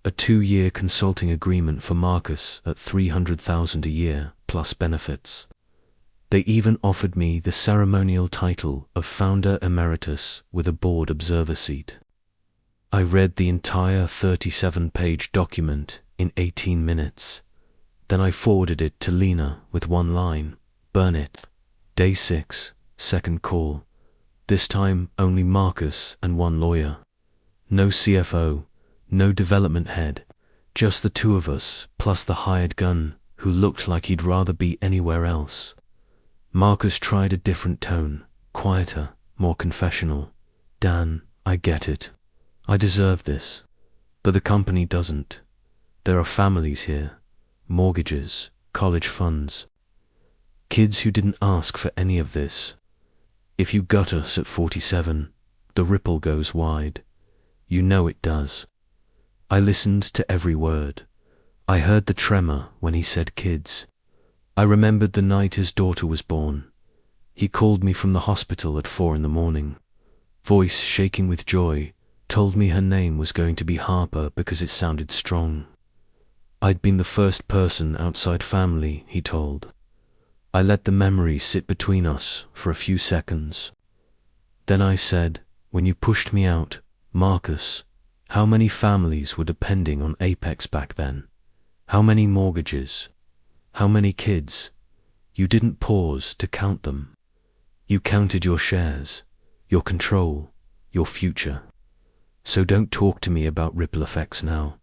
A 2-year consulting agreement for Marcus at $300,000 a year, plus benefits. They even offered me the ceremonial title of Founder Emeritus with a board observer seat. I read the entire 37-page document in 18 minutes. Then I forwarded it to Lena with one line: burn it. Day 6, second call. This time only Marcus and one lawyer. No CFO, no development head, just the two of us plus the hired gun who looked like he'd rather be anywhere else. Marcus tried a different tone, quieter, more confessional. Dan, I get it. I deserve this. But the company doesn't. There are families here. Mortgages, college funds. Kids who didn't ask for any of this. If you gut us at 47, the ripple goes wide. You know it does. I listened to every word. I heard the tremor when he said kids. I remembered the night his daughter was born. He called me from the hospital at 4 a.m. Voice shaking with joy, told me her name was going to be Harper because it sounded strong. I'd been the first person outside family, he told. I let the memory sit between us for a few seconds. Then I said, when you pushed me out, Marcus, how many families were depending on Apex back then? How many mortgages? How many kids? You didn't pause to count them. You counted your shares, your control, your future. So don't talk to me about ripple effects now.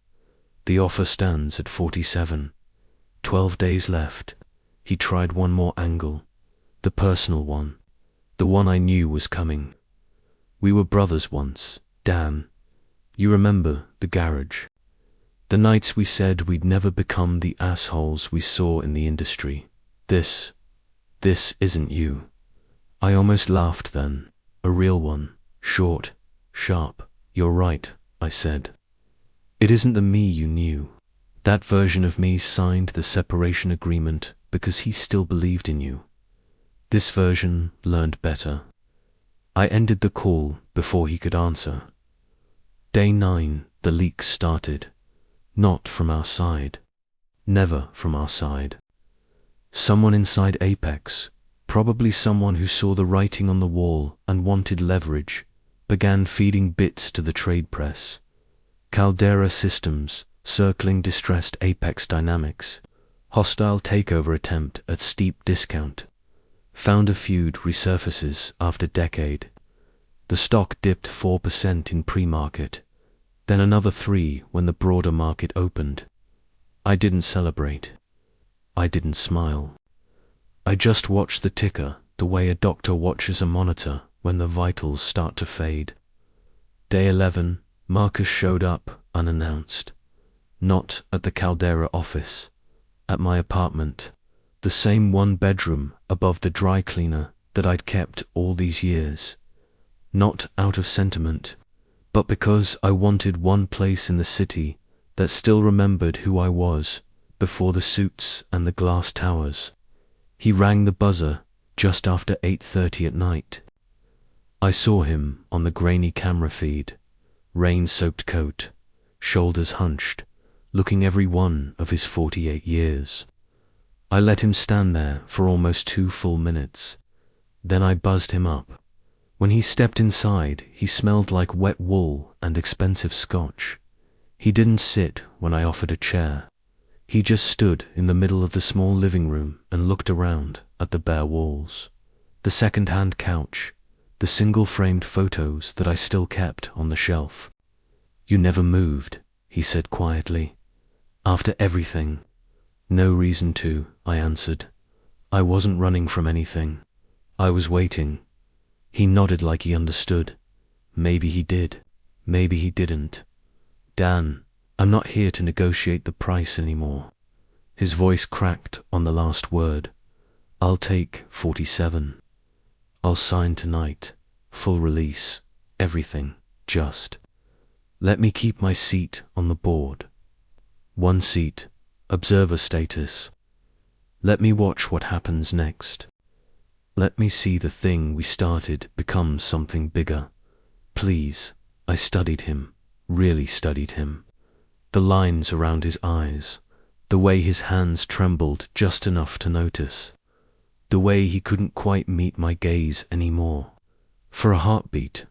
The offer stands at 47. 12 days left. He tried one more angle. The personal one. The one I knew was coming. We were brothers once, Dan. You remember the garage? The nights we said we'd never become the assholes we saw in the industry. This isn't you. I almost laughed then. A real one. Short, sharp. You're right, I said. It isn't the me you knew. That version of me signed the separation agreement because he still believed in you. This version learned better. I ended the call before he could answer. Day 9, the leaks started. Not from our side. Never from our side. Someone inside Apex, probably someone who saw the writing on the wall and wanted leverage, began feeding bits to the trade press. Caldera systems, circling distressed Apex dynamics. Hostile takeover attempt at steep discount. Founder feud resurfaces after decade. The stock dipped 4% in pre-market, then another 3% when the broader market opened. I didn't celebrate. I didn't smile. I just watched the ticker the way a doctor watches a monitor when the vitals start to fade. Day 11, Marcus showed up unannounced. Not at the Caldera office. At my apartment. The same 1-bedroom above the dry cleaner that I'd kept all these years. Not out of sentiment, but because I wanted one place in the city that still remembered who I was before the suits and the glass towers. He rang the buzzer just after 8:30 at night. I saw him on the grainy camera feed, rain-soaked coat, shoulders hunched, looking every one of his 48 years. I let him stand there for almost 2 full minutes. Then I buzzed him up. When he stepped inside, he smelled like wet wool and expensive scotch. He didn't sit when I offered a chair. He just stood in the middle of the small living room and looked around at the bare walls, the second-hand couch, the single-framed photos that I still kept on the shelf. "You never moved," he said quietly. "After everything." "No reason to," I answered. "I wasn't running from anything. I was waiting." He nodded like he understood. Maybe he did. Maybe he didn't. "Dan, I'm not here to negotiate the price anymore." His voice cracked on the last word. "I'll take 47. I'll sign tonight. Full release. Everything. Just let me keep my seat on the board. 1 seat. Observer status. Let me watch what happens next. Let me see the thing we started become something bigger. Please." I studied him, really studied him. The lines around his eyes, the way his hands trembled just enough to notice, the way he couldn't quite meet my gaze anymore. For a heartbeat,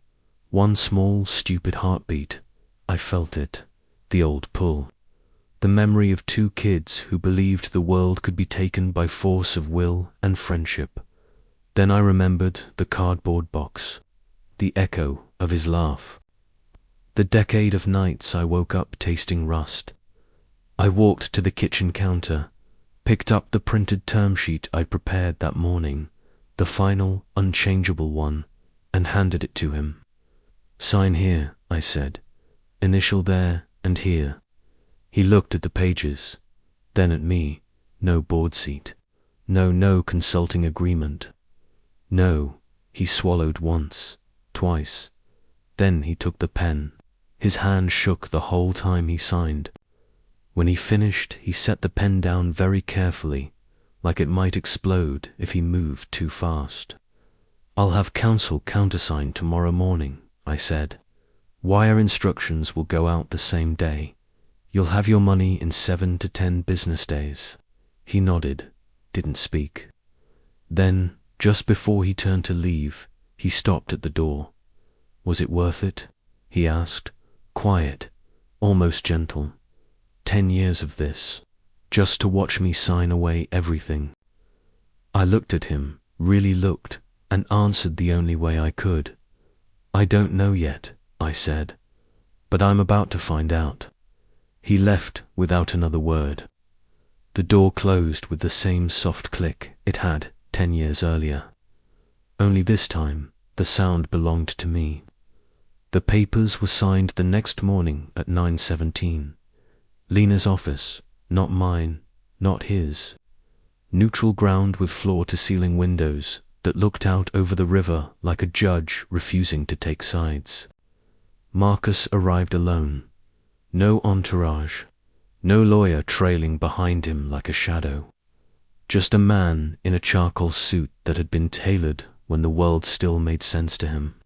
one small, stupid heartbeat, I felt it, the old pull. The memory of 2 kids who believed the world could be taken by force of will and friendship. Then I remembered the cardboard box, the echo of his laugh. The decade of nights I woke up tasting rust. I walked to the kitchen counter, picked up the printed term sheet I'd prepared that morning, the final, unchangeable one, and handed it to him. "Sign here," I said. "Initial there and here." He looked at the pages, then at me. No board seat. No consulting agreement. No. He swallowed once, twice. Then he took the pen. His hand shook the whole time he signed. When he finished, he set the pen down very carefully, like it might explode if he moved too fast. "I'll have counsel countersign tomorrow morning," I said. "Wire instructions will go out the same day. You'll have your money in 7 to 10 business days." He nodded, didn't speak. Then, just before he turned to leave, he stopped at the door. "Was it worth it?" he asked, quiet, almost gentle. 10 years of this, just to watch me sign away everything. I looked at him, really looked, and answered the only way I could. "I don't know yet," I said, "but I'm about to find out." He left without another word. The door closed with the same soft click it had 10 years earlier. Only this time, the sound belonged to me. The papers were signed the next morning at 9:17. Lena's office, not mine, not his. Neutral ground with floor-to-ceiling windows that looked out over the river like a judge refusing to take sides. Marcus arrived alone. No entourage, no lawyer trailing behind him like a shadow. Just a man in a charcoal suit that had been tailored when the world still made sense to him.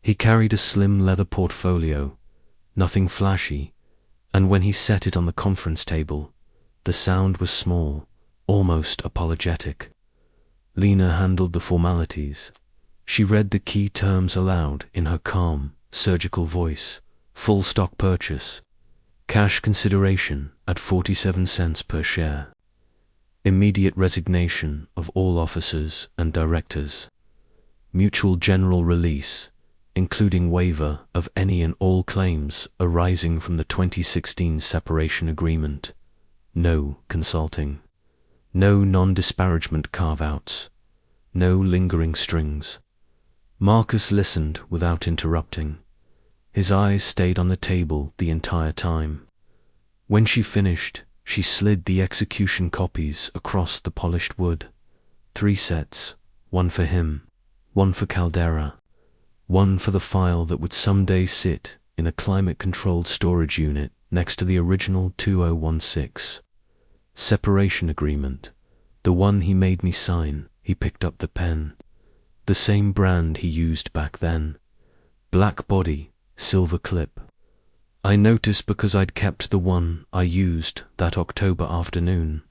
He carried a slim leather portfolio, nothing flashy, and when he set it on the conference table, the sound was small, almost apologetic. Lena handled the formalities. She read the key terms aloud in her calm, surgical voice. Full stock purchase. Cash consideration at 47 cents per share. Immediate resignation of all officers and directors. Mutual general release, including waiver of any and all claims arising from the 2016 separation agreement. No consulting. No non-disparagement carve-outs. No lingering strings. Marcus listened without interrupting. His eyes stayed on the table the entire time. When she finished, she slid the execution copies across the polished wood. 3 sets, one for him, one for Caldera, one for the file that would someday sit in a climate-controlled storage unit next to the original 2016. Separation agreement, the one he made me sign. He picked up the pen. The same brand he used back then. Black body, silver clip. I noticed because I'd kept the one I used that October afternoon.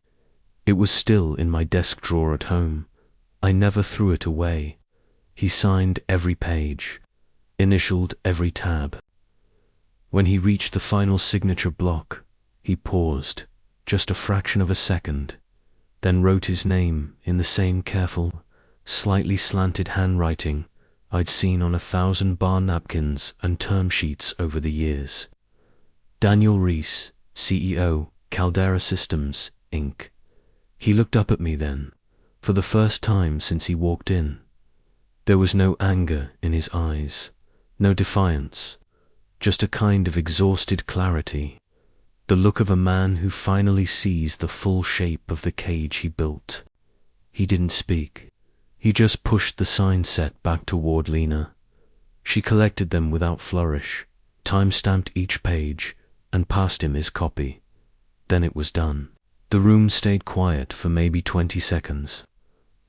It was still in my desk drawer at home. I never threw it away. He signed every page, initialed every tab. When he reached the final signature block, he paused, just a fraction of a second, then wrote his name in the same careful, slightly slanted handwriting I'd seen on 1,000 bar napkins and term sheets over the years. Daniel Reese, CEO, Caldera Systems, Inc. He looked up at me then, for the first time since he walked in. There was no anger in his eyes, no defiance, just a kind of exhausted clarity, the look of a man who finally sees the full shape of the cage he built. He didn't speak. He just pushed the sign set back toward Lena. She collected them without flourish, time-stamped each page, and passed him his copy. Then it was done. The room stayed quiet for maybe 20 seconds.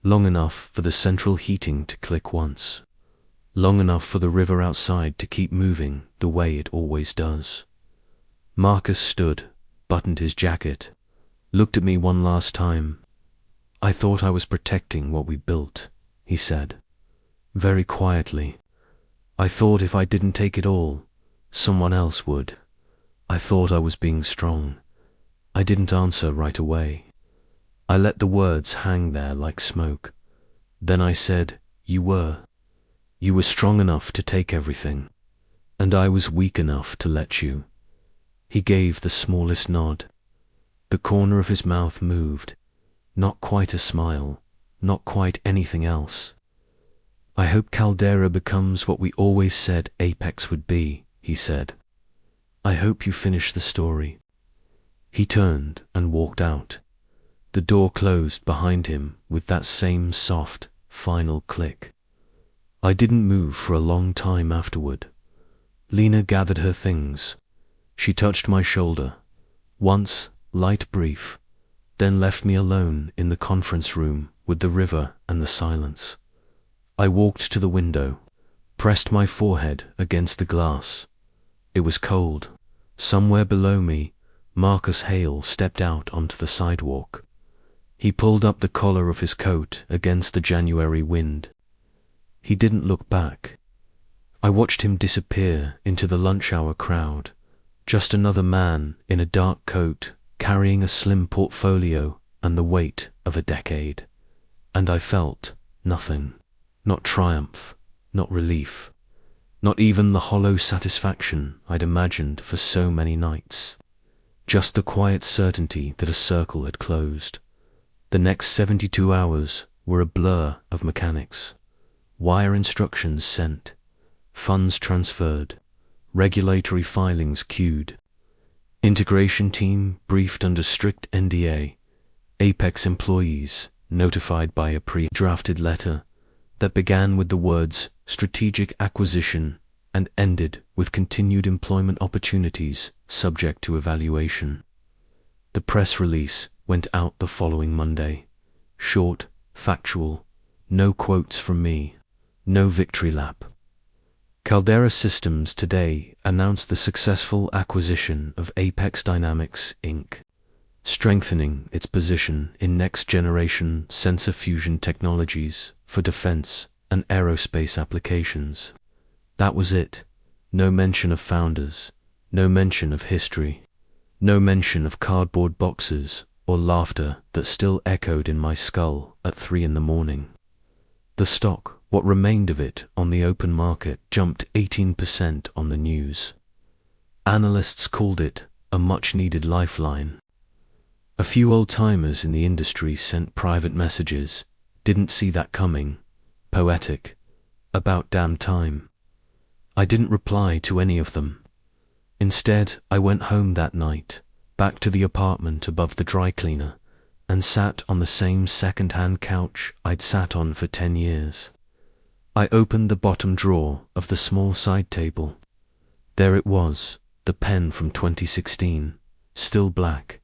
Long enough for the central heating to click once. Long enough for the river outside to keep moving the way it always does. Marcus stood, buttoned his jacket, looked at me one last time. "I thought I was protecting what we built," he said, very quietly. "I thought if I didn't take it all, someone else would. I thought I was being strong." I didn't answer right away. I let the words hang there like smoke. Then I said, "You were. You were strong enough to take everything, and I was weak enough to let you." He gave the smallest nod. The corner of his mouth moved. Not quite a smile, not quite anything else. "I hope Caldera becomes what we always said Apex would be," he said. "I hope you finish the story." He turned and walked out. The door closed behind him with that same soft, final click. I didn't move for a long time afterward. Lena gathered her things. She touched my shoulder, once, light brief, then left me alone in the conference room with the river and the silence. I walked to the window, pressed my forehead against the glass. It was cold. Somewhere below me, Marcus Hale stepped out onto the sidewalk. He pulled up the collar of his coat against the January wind. He didn't look back. I watched him disappear into the lunch hour crowd, just another man in a dark coat carrying a slim portfolio and the weight of a decade. And I felt nothing, not triumph, not relief, not even the hollow satisfaction I'd imagined for so many nights. Just the quiet certainty that a circle had closed. The next 72 hours were a blur of mechanics. Wire instructions sent, funds transferred, regulatory filings queued. Integration team briefed under strict NDA. Apex employees notified by a pre-drafted letter that began with the words strategic acquisition and ended with continued employment opportunities subject to evaluation. The press release went out the following Monday. Short, factual, no quotes from me, no victory lap. Caldera Systems today announced the successful acquisition of Apex Dynamics, Inc., strengthening its position in next-generation sensor fusion technologies for defense and aerospace applications. That was it. No mention of founders, no mention of history, no mention of cardboard boxes or laughter that still echoed in my skull at 3 a.m. The stock, what remained of it on the open market, jumped 18% on the news. Analysts called it a much-needed lifeline. A few old-timers in the industry sent private messages, "Didn't see that coming," poetic, "about damn time." I didn't reply to any of them. Instead, I went home that night, back to the apartment above the dry cleaner, and sat on the same second-hand couch I'd sat on for 10 years. I opened the bottom drawer of the small side table. There it was, the pen from 2016, still black,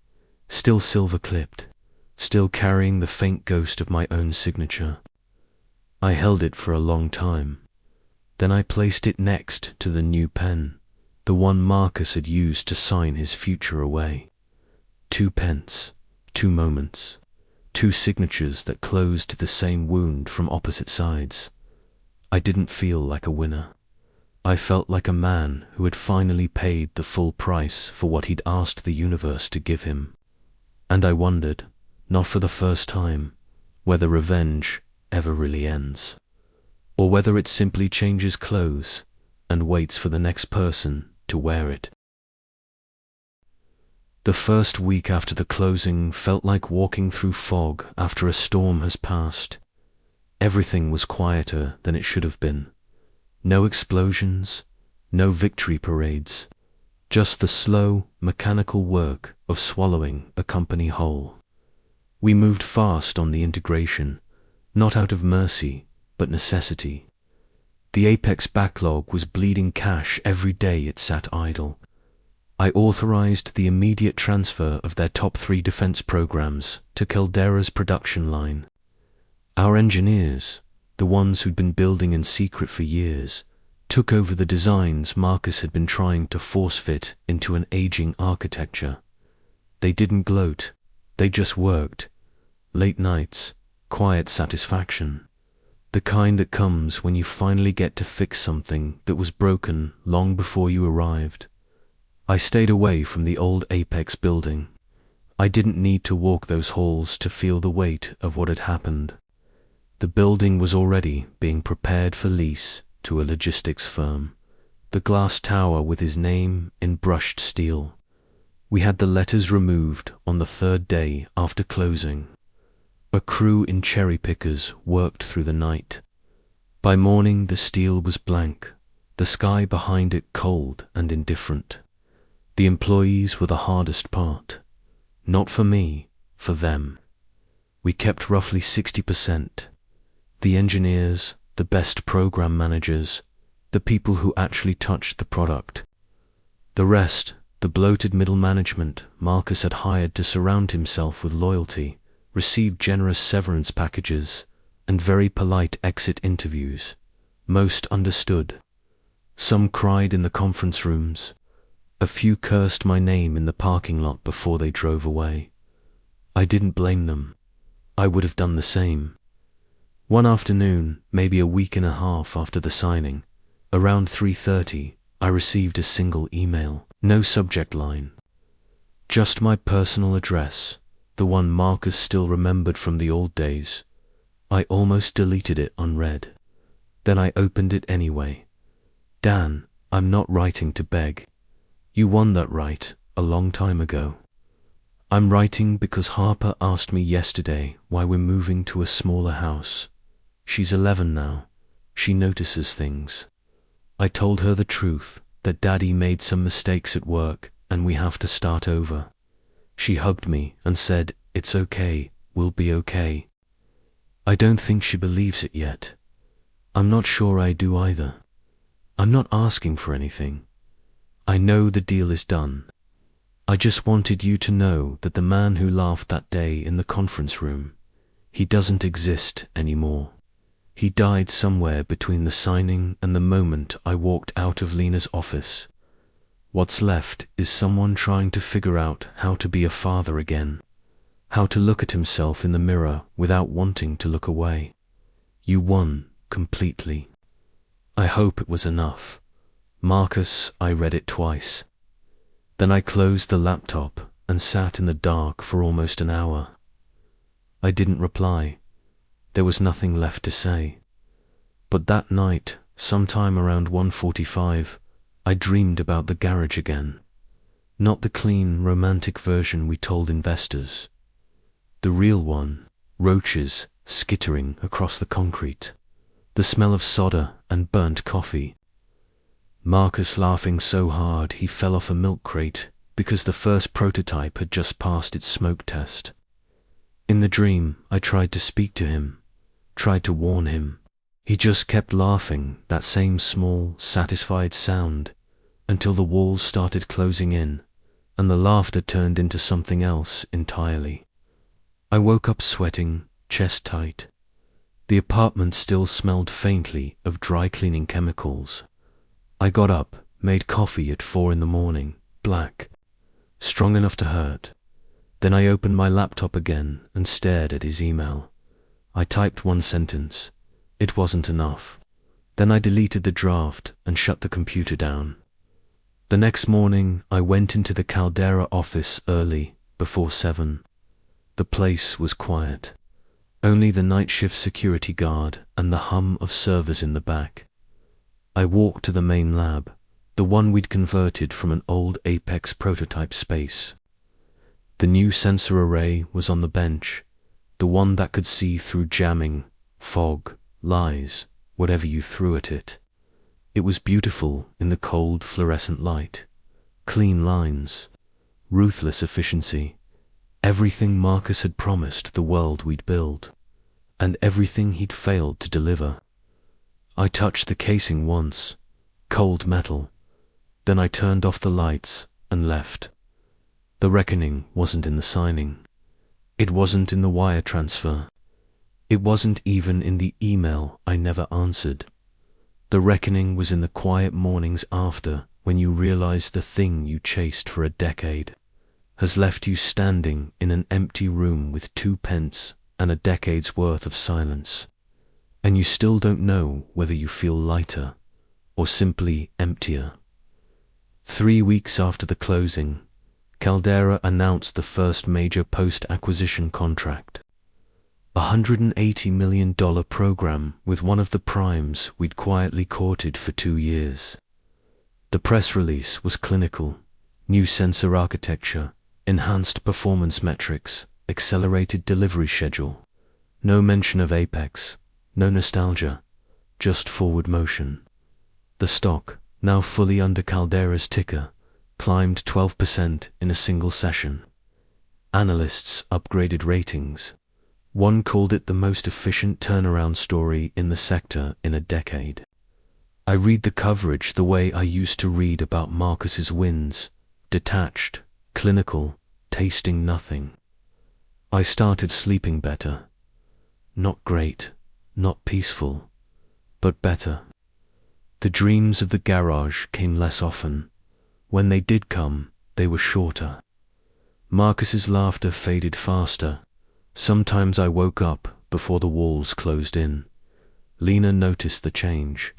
still silver-clipped, still carrying the faint ghost of my own signature. I held it for a long time. Then I placed it next to the new pen, the one Marcus had used to sign his future away. 2 pence, 2 moments, 2 signatures that closed the same wound from opposite sides. I didn't feel like a winner. I felt like a man who had finally paid the full price for what he'd asked the universe to give him. And I wondered, not for the first time, whether revenge ever really ends, or whether it simply changes clothes and waits for the next person to wear it. The first week after the closing felt like walking through fog after a storm has passed. Everything was quieter than it should have been. No explosions, no victory parades, just the slow, mechanical work of swallowing a company whole. We moved fast on the integration, not out of mercy, but necessity. The Apex backlog was bleeding cash every day it sat idle. I authorized the immediate transfer of their top 3 defense programs to Caldera's production line. Our engineers, the ones who'd been building in secret for years, took over the designs Marcus had been trying to force-fit into an aging architecture. They didn't gloat, they just worked. Late nights, quiet satisfaction. The kind that comes when you finally get to fix something that was broken long before you arrived. I stayed away from the old Apex building. I didn't need to walk those halls to feel the weight of what had happened. The building was already being prepared for lease to a logistics firm. The glass tower with his name in brushed steel. We had the letters removed on the 3rd day after closing. A crew in cherry pickers worked through the night. By morning the steel was blank, the sky behind it cold and indifferent. The employees were the hardest part. Not for me, for them. We kept roughly 60%. The engineers, the best program managers, the people who actually touched the product. The rest, the bloated middle management Marcus had hired to surround himself with loyalty, received generous severance packages and very polite exit interviews. Most understood. Some cried in the conference rooms. A few cursed my name in the parking lot before they drove away. I didn't blame them. I would have done the same. One afternoon, maybe a week and a half after the signing, around 3:30, I received a single email, no subject line. Just my personal address, the one Marcus still remembered from the old days. I almost deleted it unread. Then I opened it anyway. Dan, I'm not writing to beg. You won that right a long time ago. I'm writing because Harper asked me yesterday why we're moving to a smaller house. She's 11 now. She notices things. I told her the truth, that Daddy made some mistakes at work and we have to start over. She hugged me and said, "It's okay, we'll be okay." I don't think she believes it yet. I'm not sure I do either. I'm not asking for anything. I know the deal is done. I just wanted you to know that the man who laughed that day in the conference room, he doesn't exist anymore. He died somewhere between the signing and the moment I walked out of Lena's office. What's left is someone trying to figure out how to be a father again, how to look at himself in the mirror without wanting to look away. You won completely. I hope it was enough. Marcus, I read it twice. Then I closed the laptop and sat in the dark for almost an hour. I didn't reply. There was nothing left to say. But that night, sometime around 1:45, I dreamed about the garage again. Not the clean, romantic version we told investors. The real one, roaches skittering across the concrete, the smell of soda and burnt coffee. Marcus laughing so hard he fell off a milk crate because the first prototype had just passed its smoke test. In the dream, I tried to speak to him, tried to warn him. He just kept laughing, that same small, satisfied sound, until the walls started closing in, and the laughter turned into something else entirely. I woke up sweating, chest tight. The apartment still smelled faintly of dry cleaning chemicals. I got up, made coffee at 4 in the morning, black, strong enough to hurt. Then I opened my laptop again and stared at his email. I typed one sentence. It wasn't enough. Then I deleted the draft and shut the computer down. The next morning, I went into the Caldera office early, before 7. The place was quiet. Only the night shift security guard and the hum of servers in the back. I walked to the main lab, the one we'd converted from an old Apex prototype space. The new sensor array was on the bench, the one that could see through jamming, fog, lies, whatever you threw at it. It was beautiful in the cold fluorescent light. Clean lines, ruthless efficiency, everything Marcus had promised the world we'd build, and everything he'd failed to deliver. I touched the casing once, cold metal. Then I turned off the lights and left. The reckoning wasn't in the signing. It wasn't in the wire transfer. It wasn't even in the email I never answered. The reckoning was in the quiet mornings after, when you realize the thing you chased for a decade has left you standing in an empty room with 2 pence and a decade's worth of silence. And you still don't know whether you feel lighter or simply emptier. 3 weeks after the closing, Caldera announced the first major post-acquisition contract. $180 million program with one of the primes we'd quietly courted for 2 years. The press release was clinical: new sensor architecture, enhanced performance metrics, accelerated delivery schedule. No mention of Apex, no nostalgia, just forward motion. The stock, now fully under Caldera's ticker, climbed 12% in a single session. Analysts upgraded ratings. One called it the most efficient turnaround story in the sector in a decade. I read the coverage the way I used to read about Marcus's wins: detached, clinical, tasting nothing. I started sleeping better. Not great, not peaceful, but better. The dreams of the garage came less often. When they did come, they were shorter. Marcus's laughter faded faster. Sometimes I woke up before the walls closed in. Lena noticed the change.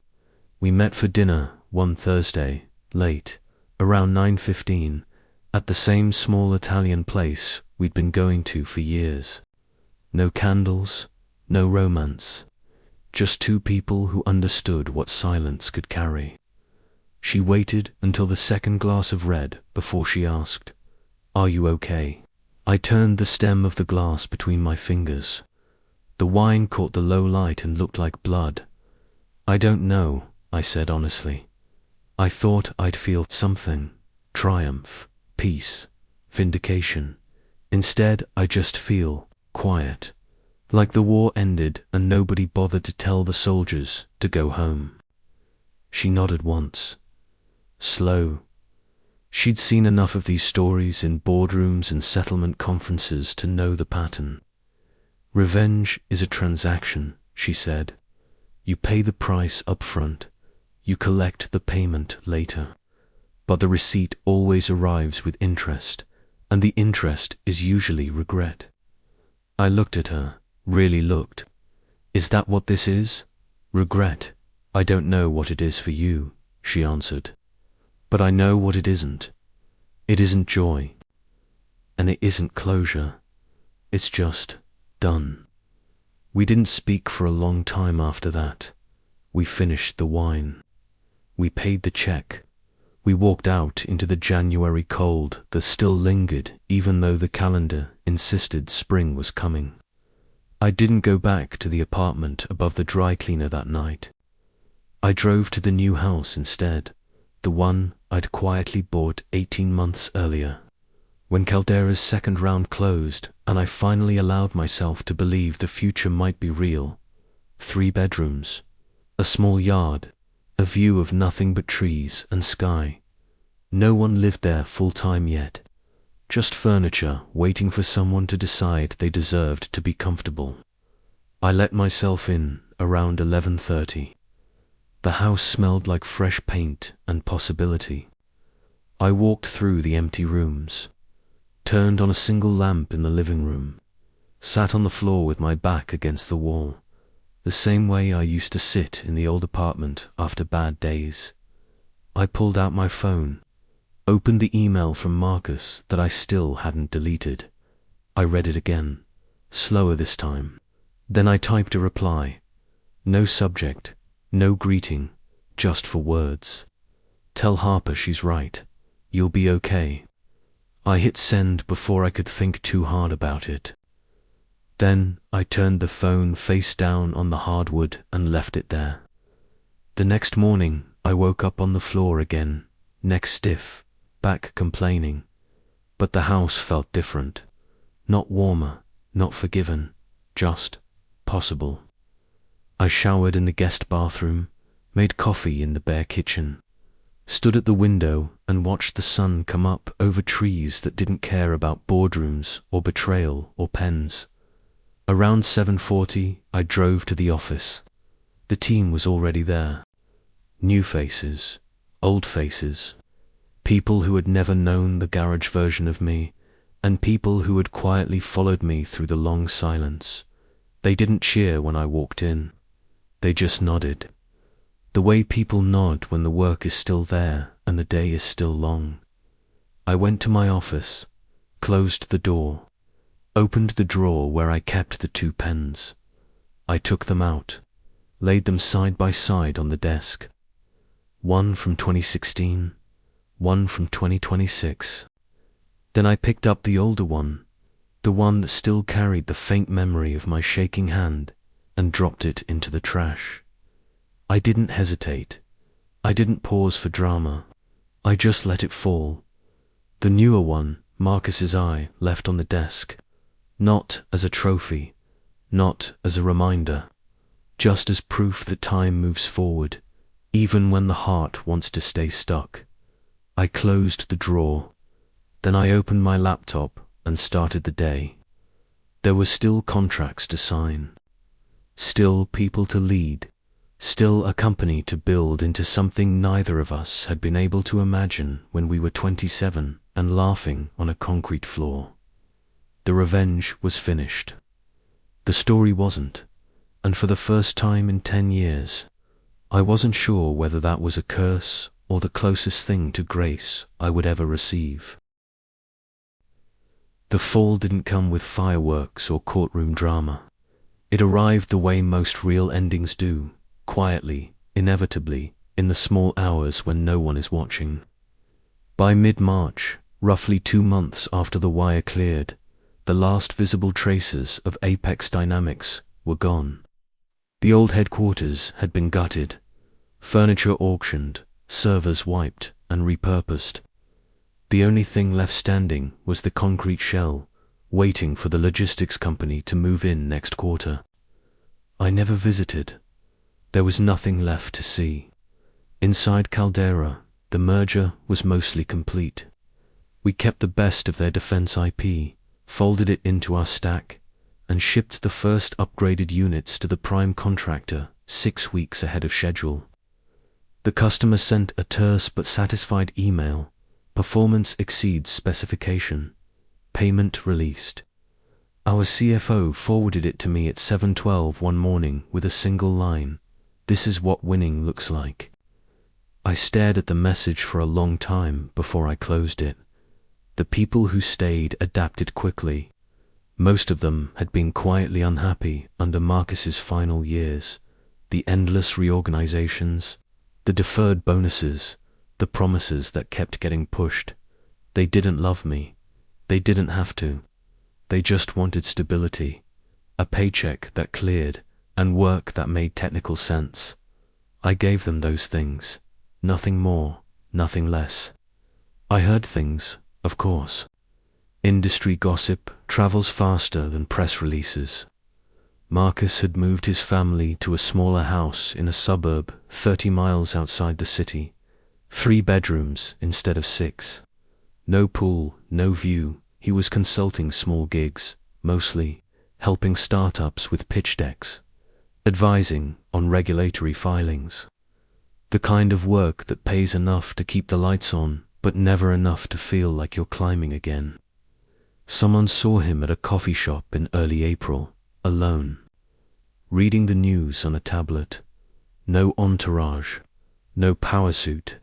We met for dinner one Thursday, late, around 9:15, at the same small Italian place we'd been going to for years. No candles, no romance. Just 2 people who understood what silence could carry. She waited until the second glass of red before she asked, "Are you okay?" I turned the stem of the glass between my fingers. The wine caught the low light and looked like blood. "I don't know," I said honestly. "I thought I'd feel something, triumph, peace, vindication. Instead, I just feel quiet, like the war ended and nobody bothered to tell the soldiers to go home." She nodded once. Slow. She'd seen enough of these stories in boardrooms and settlement conferences to know the pattern. "Revenge is a transaction," she said. "You pay the price up front. You collect the payment later. But the receipt always arrives with interest, and the interest is usually regret." I looked at her, really looked. "Is that what this is? Regret? I don't know what it is for you," she answered. "But I know what it isn't. It isn't joy. And it isn't closure. It's just done." We didn't speak for a long time after that. We finished the wine. We paid the check. We walked out into the January cold that still lingered even though the calendar insisted spring was coming. I didn't go back to the apartment above the dry cleaner that night. I drove to the new house instead, the one I'd quietly bought 18 months earlier. When Caldera's second round closed and I finally allowed myself to believe the future might be real, 3 bedrooms, a small yard, a view of nothing but trees and sky. No one lived there full-time yet. Just furniture waiting for someone to decide they deserved to be comfortable. I let myself in around 11:30. The house smelled like fresh paint and possibility. I walked through the empty rooms, turned on a single lamp in the living room, sat on the floor with my back against the wall, the same way I used to sit in the old apartment after bad days. I pulled out my phone, opened the email from Marcus that I still hadn't deleted. I read it again, slower this time. Then I typed a reply. No subject, no greeting, just 4 words. Tell Harper she's right. You'll be okay. I hit send before I could think too hard about it. Then I turned the phone face down on the hardwood and left it there. The next morning, I woke up on the floor again, neck stiff, back complaining. But the house felt different. Not warmer, not forgiven, just possible. I showered in the guest bathroom, made coffee in the bare kitchen, stood at the window and watched the sun come up over trees that didn't care about boardrooms or betrayal or pens. Around 7:40, I drove to the office. The team was already there. New faces, old faces, people who had never known the garage version of me, and people who had quietly followed me through the long silence. They didn't cheer when I walked in. They just nodded. The way people nod when the work is still there and the day is still long. I went to my office, closed the door, opened the drawer where I kept the 2 pens. I took them out, laid them side by side on the desk. One from 2016, one from 2026. Then I picked up the older one, the one that still carried the faint memory of my shaking hand, and dropped it into the trash. I didn't hesitate. I didn't pause for drama. I just let it fall. The newer one, Marcus's eye, left on the desk. Not as a trophy, not as a reminder, just as proof that time moves forward, even when the heart wants to stay stuck. I closed the drawer. Then I opened my laptop and started the day. There were still contracts to sign, still people to lead, still a company to build into something neither of us had been able to imagine when we were 27 and laughing on a concrete floor. The revenge was finished. The story wasn't, and for the first time in 10 years, I wasn't sure whether that was a curse or the closest thing to grace I would ever receive. The fall didn't come with fireworks or courtroom drama. It arrived the way most real endings do, quietly, inevitably, in the small hours when no one is watching. By mid-March, roughly 2 months after the wire cleared, the last visible traces of Apex Dynamics were gone. The old headquarters had been gutted, furniture auctioned, servers wiped and repurposed. The only thing left standing was the concrete shell, waiting for the logistics company to move in next quarter. I never visited. There was nothing left to see. Inside Caldera, the merger was mostly complete. We kept the best of their defense IP, folded it into our stack, and shipped the first upgraded units to the prime contractor 6 weeks ahead of schedule. The customer sent a terse but satisfied email. Performance exceeds specification. Payment released. Our CFO forwarded it to me at 7:12 one morning with a single line. This is what winning looks like. I stared at the message for a long time before I closed it. The people who stayed adapted quickly. Most of them had been quietly unhappy under Marcus's final years. The endless reorganizations, the deferred bonuses, the promises that kept getting pushed. They didn't love me. They didn't have to. They just wanted stability, a paycheck that cleared, and work that made technical sense. I gave them those things. Nothing more, nothing less. I heard things, of course. Industry gossip travels faster than press releases. Marcus had moved his family to a smaller house in a suburb 30 miles outside the city. 3 bedrooms instead of 6. No pool, no view. He was consulting small gigs, mostly helping startups with pitch decks, advising on regulatory filings. The kind of work that pays enough to keep the lights on, but never enough to feel like you're climbing again. Someone saw him at a coffee shop in early April, alone, reading the news on a tablet. No entourage, no power suit,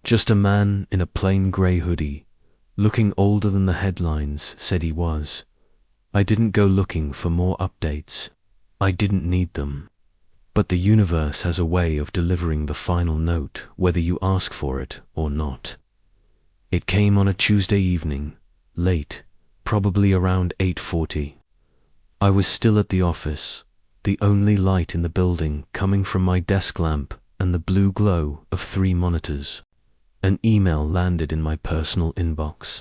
just a man in a plain grey hoodie, looking older than the headlines said he was. I didn't go looking for more updates. I didn't need them. But the universe has a way of delivering the final note, whether you ask for it or not. It came on a Tuesday evening, late, probably around 8:40. I was still at the office, the only light in the building coming from my desk lamp and the blue glow of 3 monitors. An email landed in my personal inbox.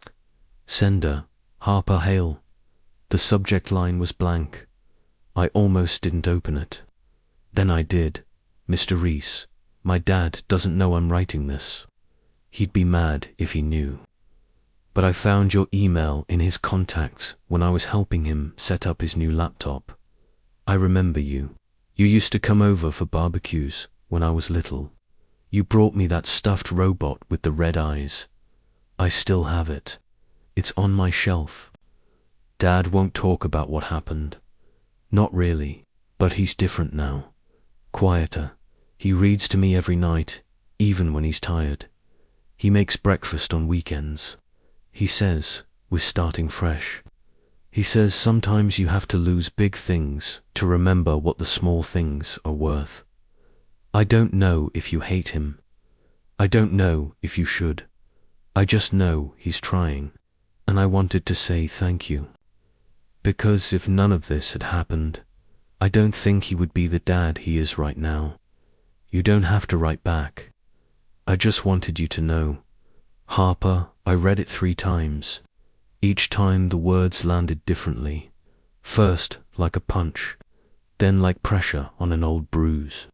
Sender, Harper Hale. The subject line was blank. I almost didn't open it. Then I did. Mr. Reese, my dad doesn't know I'm writing this. He'd be mad if he knew. But I found your email in his contacts when I was helping him set up his new laptop. I remember you. You used to come over for barbecues when I was little. You brought me that stuffed robot with the red eyes. I still have it. It's on my shelf. Dad won't talk about what happened. Not really, but he's different now. Quieter. He reads to me every night, even when he's tired. He makes breakfast on weekends. He says, we're starting fresh. He says sometimes you have to lose big things to remember what the small things are worth. I don't know if you hate him. I don't know if you should. I just know he's trying, and I wanted to say thank you. Because if none of this had happened, I don't think he would be the dad he is right now. You don't have to write back. I just wanted you to know. Harper, I read it 3 times. Each time the words landed differently. First like a punch, then like pressure on an old bruise.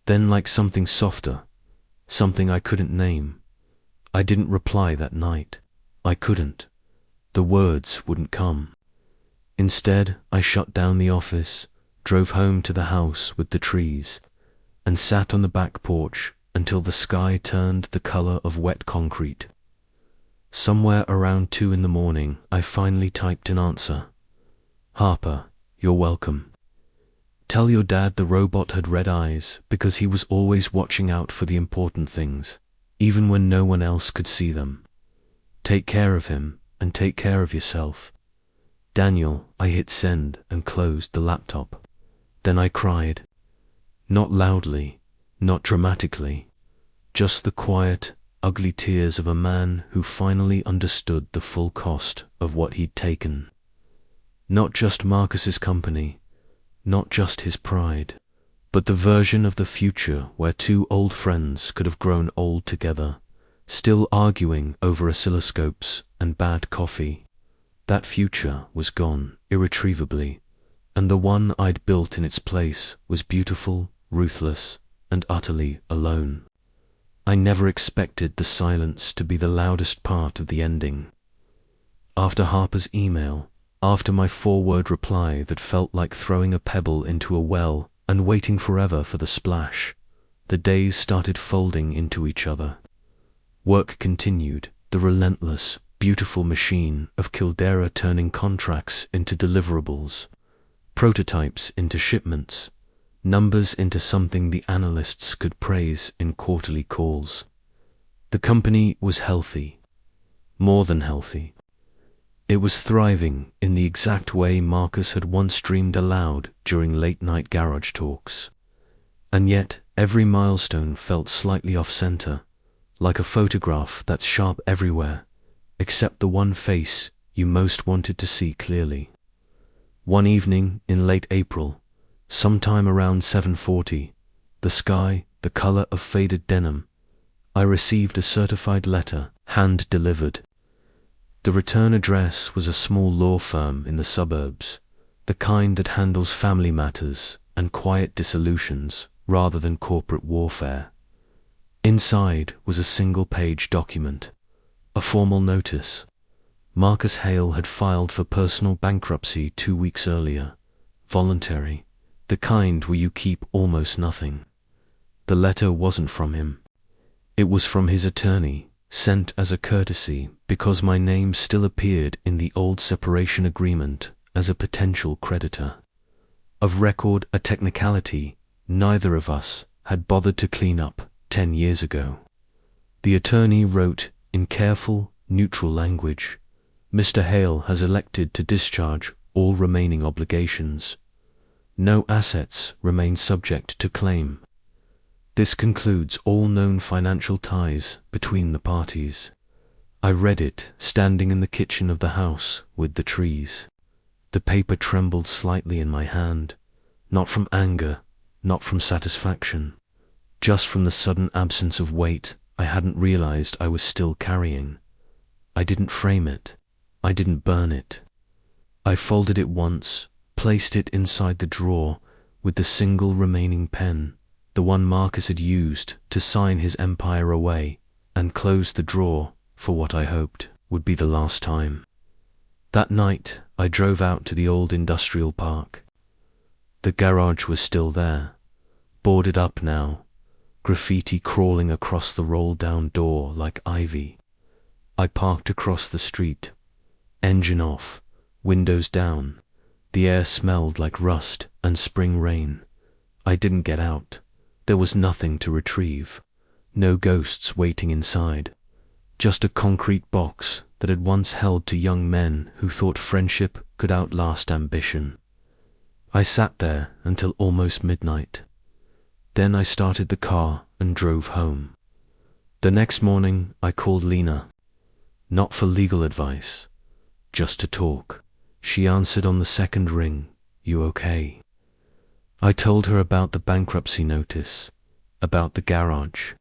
Then like something softer, something I couldn't name. I didn't reply that night. I couldn't. The words wouldn't come. Instead, I shut down the office, drove home to the house with the trees, and sat on the back porch until the sky turned the color of wet concrete. Somewhere around 2 in the morning, I finally typed an answer. Harper, you're welcome. Tell your dad the robot had red eyes because he was always watching out for the important things, even when no one else could see them. Take care of him and take care of yourself. Daniel. I hit send and closed the laptop. Then I cried. Not loudly, not dramatically, just the quiet, ugly tears of a man who finally understood the full cost of what he'd taken. Not just Marcus's company, not just his pride, but the version of the future where 2 old friends could have grown old together, still arguing over oscilloscopes and bad coffee. That future was gone irretrievably, and the one I'd built in its place was beautiful, ruthless, and utterly alone. I never expected the silence to be the loudest part of the ending. After Harper's email, after my 4-word reply that felt like throwing a pebble into a well and waiting forever for the splash, the days started folding into each other. Work continued, the relentless, beautiful machine of Kildare turning contracts into deliverables, prototypes into shipments, numbers into something the analysts could praise in quarterly calls. The company was healthy, more than healthy. It was thriving in the exact way Marcus had once dreamed aloud during late-night garage talks. And yet, every milestone felt slightly off-center, like a photograph that's sharp everywhere, except the one face you most wanted to see clearly. One evening in late April, sometime around 7:40, the sky the color of faded denim, I received a certified letter, hand-delivered. The return address was a small law firm in the suburbs, the kind that handles family matters and quiet dissolutions rather than corporate warfare. Inside was a single-page document, a formal notice. Marcus Hale had filed for personal bankruptcy 2 weeks earlier. Voluntary, the kind where you keep almost nothing. The letter wasn't from him. It was from his attorney, sent as a courtesy because my name still appeared in the old separation agreement as a potential creditor. Of record, a technicality neither of us had bothered to clean up 10 years ago. The attorney wrote in careful, neutral language, "Mr. Hale has elected to discharge all remaining obligations. No assets remain subject to claim. This concludes all known financial ties between the parties." I read it standing in the kitchen of the house with the trees. The paper trembled slightly in my hand, not from anger, not from satisfaction, just from the sudden absence of weight I hadn't realized I was still carrying. I didn't frame it. I didn't burn it. I folded it once, placed it inside the drawer with the single remaining pen, the one Marcus had used to sign his empire away, and closed the drawer for what I hoped would be the last time. That night, I drove out to the old industrial park. The garage was still there, boarded up now, graffiti crawling across the roll-down door like ivy. I parked across the street, engine off, windows down. The air smelled like rust and spring rain. I didn't get out. There was nothing to retrieve. No ghosts waiting inside. Just a concrete box that had once held to young men who thought friendship could outlast ambition. I sat there until almost midnight. Then I started the car and drove home. The next morning I called Lena. Not for legal advice, just to talk. She answered on the second ring. "You okay?" I told her about the bankruptcy notice, about the garage,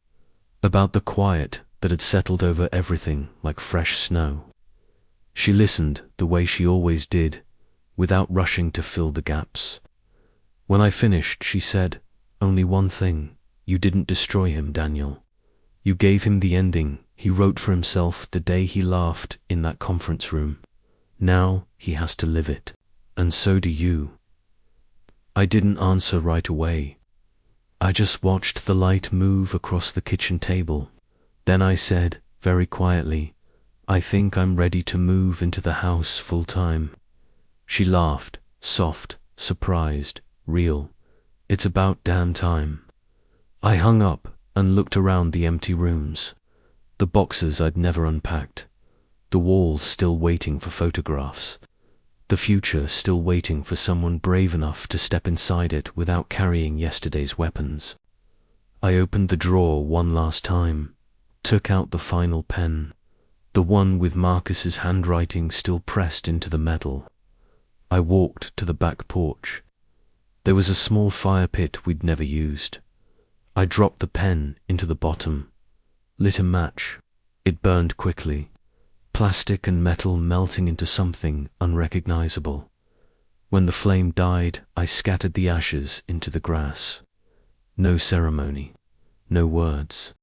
about the quiet that had settled over everything like fresh snow. She listened the way she always did, without rushing to fill the gaps. When I finished, she said, "Only one thing. You didn't destroy him, Daniel. You gave him the ending he wrote for himself the day he laughed in that conference room. Now he has to live it. And so do you." I didn't answer right away. I just watched the light move across the kitchen table. Then I said, very quietly, "I think I'm ready to move into the house full time." She laughed, soft, surprised, real. "It's about damn time." I hung up and looked around the empty rooms, the boxes I'd never unpacked, the walls still waiting for photographs, the future still waiting for someone brave enough to step inside it without carrying yesterday's weapons. I opened the drawer one last time, took out the final pen, the one with Marcus's handwriting still pressed into the metal. I walked to the back porch. There was a small fire pit we'd never used. I dropped the pen into the bottom, lit a match. It burned quickly, plastic and metal melting into something unrecognizable. When the flame died, I scattered the ashes into the grass. No ceremony, no words.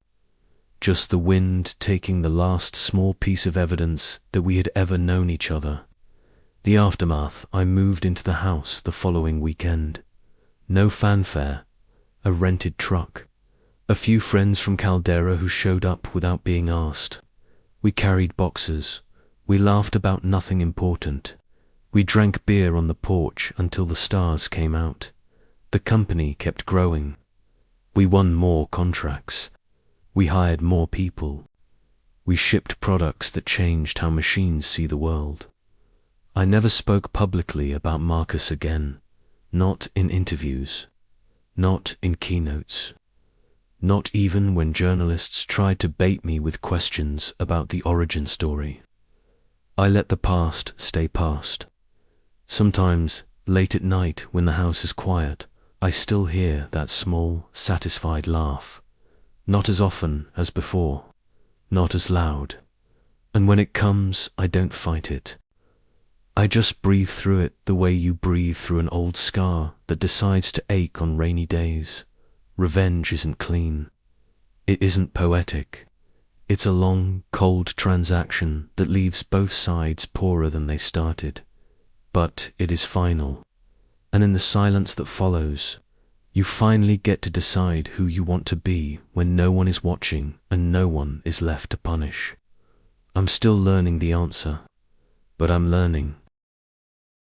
Just the wind taking the last small piece of evidence that we had ever known each other. The aftermath, I moved into the house the following weekend. No fanfare, a rented truck, a few friends from Caldera who showed up without being asked. We carried boxes. We laughed about nothing important. We drank beer on the porch until the stars came out. The company kept growing. We won more contracts. We hired more people. We shipped products that changed how machines see the world. I never spoke publicly about Marcus again, not in interviews, not in keynotes, not even when journalists tried to bait me with questions about the origin story. I let the past stay past. Sometimes, late at night when the house is quiet, I still hear that small, satisfied laugh. Not as often as before, not as loud. And when it comes, I don't fight it. I just breathe through it the way you breathe through an old scar that decides to ache on rainy days. Revenge isn't clean. It isn't poetic. It's a long, cold transaction that leaves both sides poorer than they started. But it is final. And in the silence that follows, you finally get to decide who you want to be when no one is watching and no one is left to punish. I'm still learning the answer, but I'm learning.